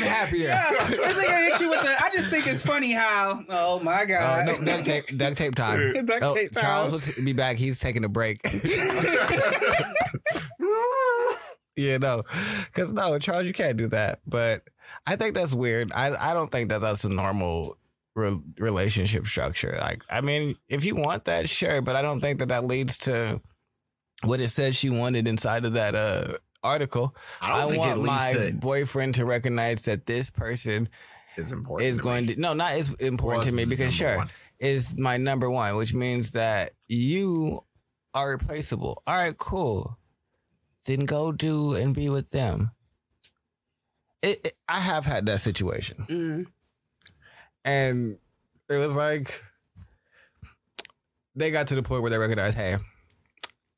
happier. Yeah. I just think it's funny how. Oh my God. No, duct tape time. Duct tape time. Charles will be back. He's taking a break. Yeah, no, because Charles, you can't do that. But I think that's weird. I don't think that that's a normal relationship structure. Like, I mean, if you want that, sure, but I don't think that leads to what it says she wanted inside of that article. I want my boyfriend to recognize that this person is important. Is going to not as important to me because is my number one, which means that you are replaceable. All right, cool. Then go do and be with them. I have had that situation. And it was like, they got to the point where they recognized, hey,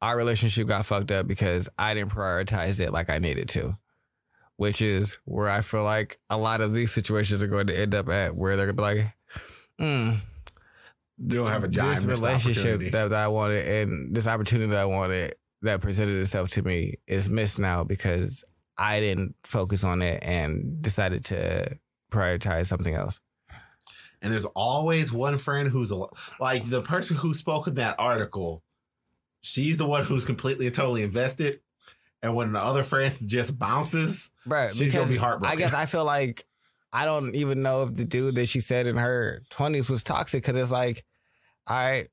our relationship got fucked up because I didn't prioritize it like I needed to. Which is where I feel like a lot of these situations are going to end up at, where they're going to be like, you don't have a giant this relationship that I wanted and this opportunity that I wanted that presented itself to me is missed now because I didn't focus on it and decided to prioritize something else. And there's always one friend who's like the person who spoke in that article. She's the one who's completely and totally invested. And when the other friend just bounces, right, she's going to be heartbroken. I guess I feel like I don't even know if the dude that she said in her 20s was toxic, because it's like, all right,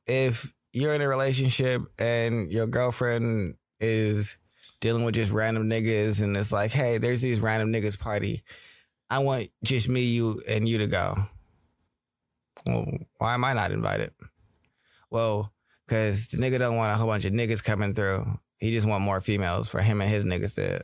if you're in a relationship and your girlfriend is dealing with just random niggas and it's like, hey, there's these random niggas party. I want just me, you, and you to go. Well, why am I not invited? Well, because the nigga don't want a whole bunch of niggas coming through. He just want more females for him and his niggas to.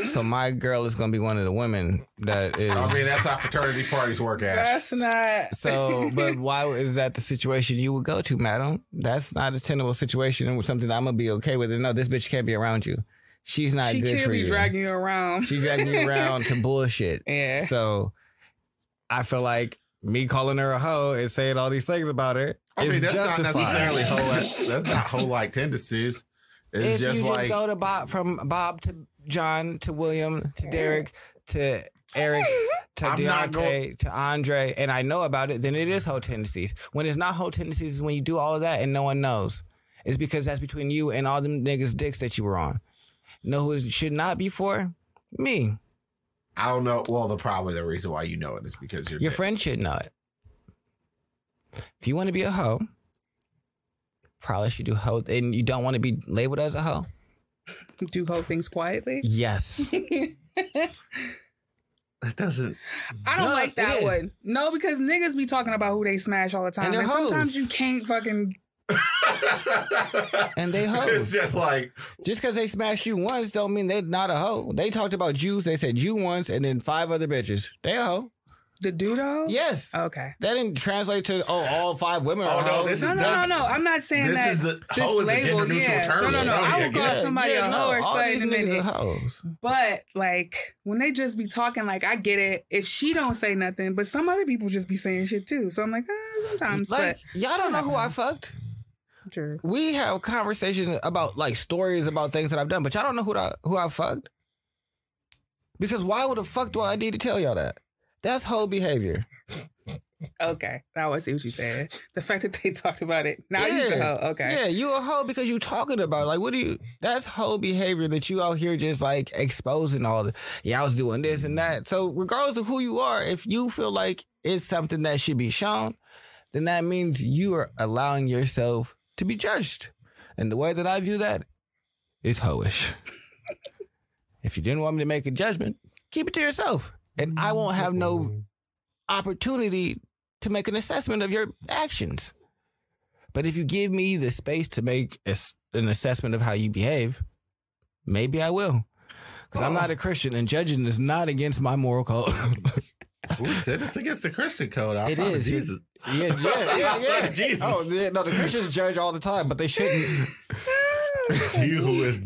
So my girl is going to be one of the women that is. I mean, that's how fraternity parties work, Ash. That's not. So, but why is that the situation you would go to, madam? That's not a tenable situation and something that I'm going to be okay with. No, this bitch can't be around you. She's not good for you. She can't be dragging you around. She's dragging you around to bullshit. Yeah. So I feel like me calling her a hoe and saying all these things about her is that's justified. not necessarily hoe. That's not hoe-like tendencies. It's if just you like just go to Bob to John to William to Derek to Eric to Deontay to Andre, and I know about it, then it is hoe tendencies. When it's not hoe tendencies is when you do all of that and no one knows. It's because that's between you and all them niggas' dicks that you were on. Know who it should not be for? Me. I don't know. Well, probably the reason why you know it is because your friend should know it. If you want to be a hoe, probably should do hoe, and you don't want to be labeled as a hoe. Do hoe things quietly? Yes. That doesn't. I don't like that one. No, because niggas be talking about who they smash all the time. And sometimes you can't fucking. And they hoes. It's just like, just because they smashed you once don't mean they're not a hoe. They talked about Jews. They said you once and then 5 other bitches. They a hoe. The dude-o? Yes. Okay. That didn't translate to all 5 women are hoes. No. I'm not saying that. Hoe is a gender neutral term. No. I would call somebody a hoe or something in a minute. Hoes. But like when they just be talking, like I get it if she don't say nothing, but some other people just be saying shit too. So I'm like, sometimes. Like, y'all don't know who I fucked. Sure. We have conversations about like stories about things that I've done, but y'all don't know who I fucked. Because why would the fuck do I need to tell y'all that? That's hoe behavior. Okay. Now I see what you said. The fact that they talked about it. Now you're a hoe. Okay. Yeah, you a hoe because you talking about it. Like, that's hoe behavior that you out here just like exposing all the, I was doing this and that. So regardless of who you are, if you feel like it's something that should be shown, then that means you are allowing yourself to be judged. And the way that I view that is hoish. If you didn't want me to make a judgment, keep it to yourself. And I won't have no opportunity to make an assessment of your actions. But if you give me the space to make an assessment of how you behave, maybe I will. Because I'm not a Christian and judging is not against my moral code. Who said it's against the Christian code? Outside it is. Of Jesus. Yeah. Jesus. Oh, yeah, no, the Christians judge all the time, but they shouldn't. You who is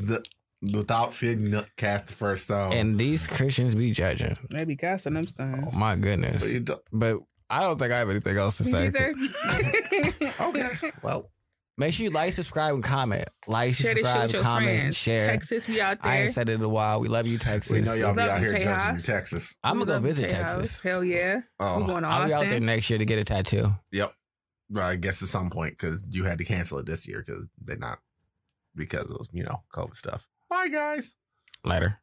without seeing Nook cast the first stone. And these Christians be judging. They be casting them stones. Oh my goodness. But I don't think I have anything else to say. Okay. Well. Make sure you like, subscribe, and comment. Like, share subscribe, comment, friends. share. Texas, we out there. I ain't said it in a while. We love you, Texas. We know y'all be out here judging Texas. I'm going to go visit Texas. Hell yeah. Oh. We're going to I'll Austin. be out there next year to get a tattoo. Yep. Well, I guess at some point because you had to cancel it this year because of, COVID stuff. Bye, guys. Later.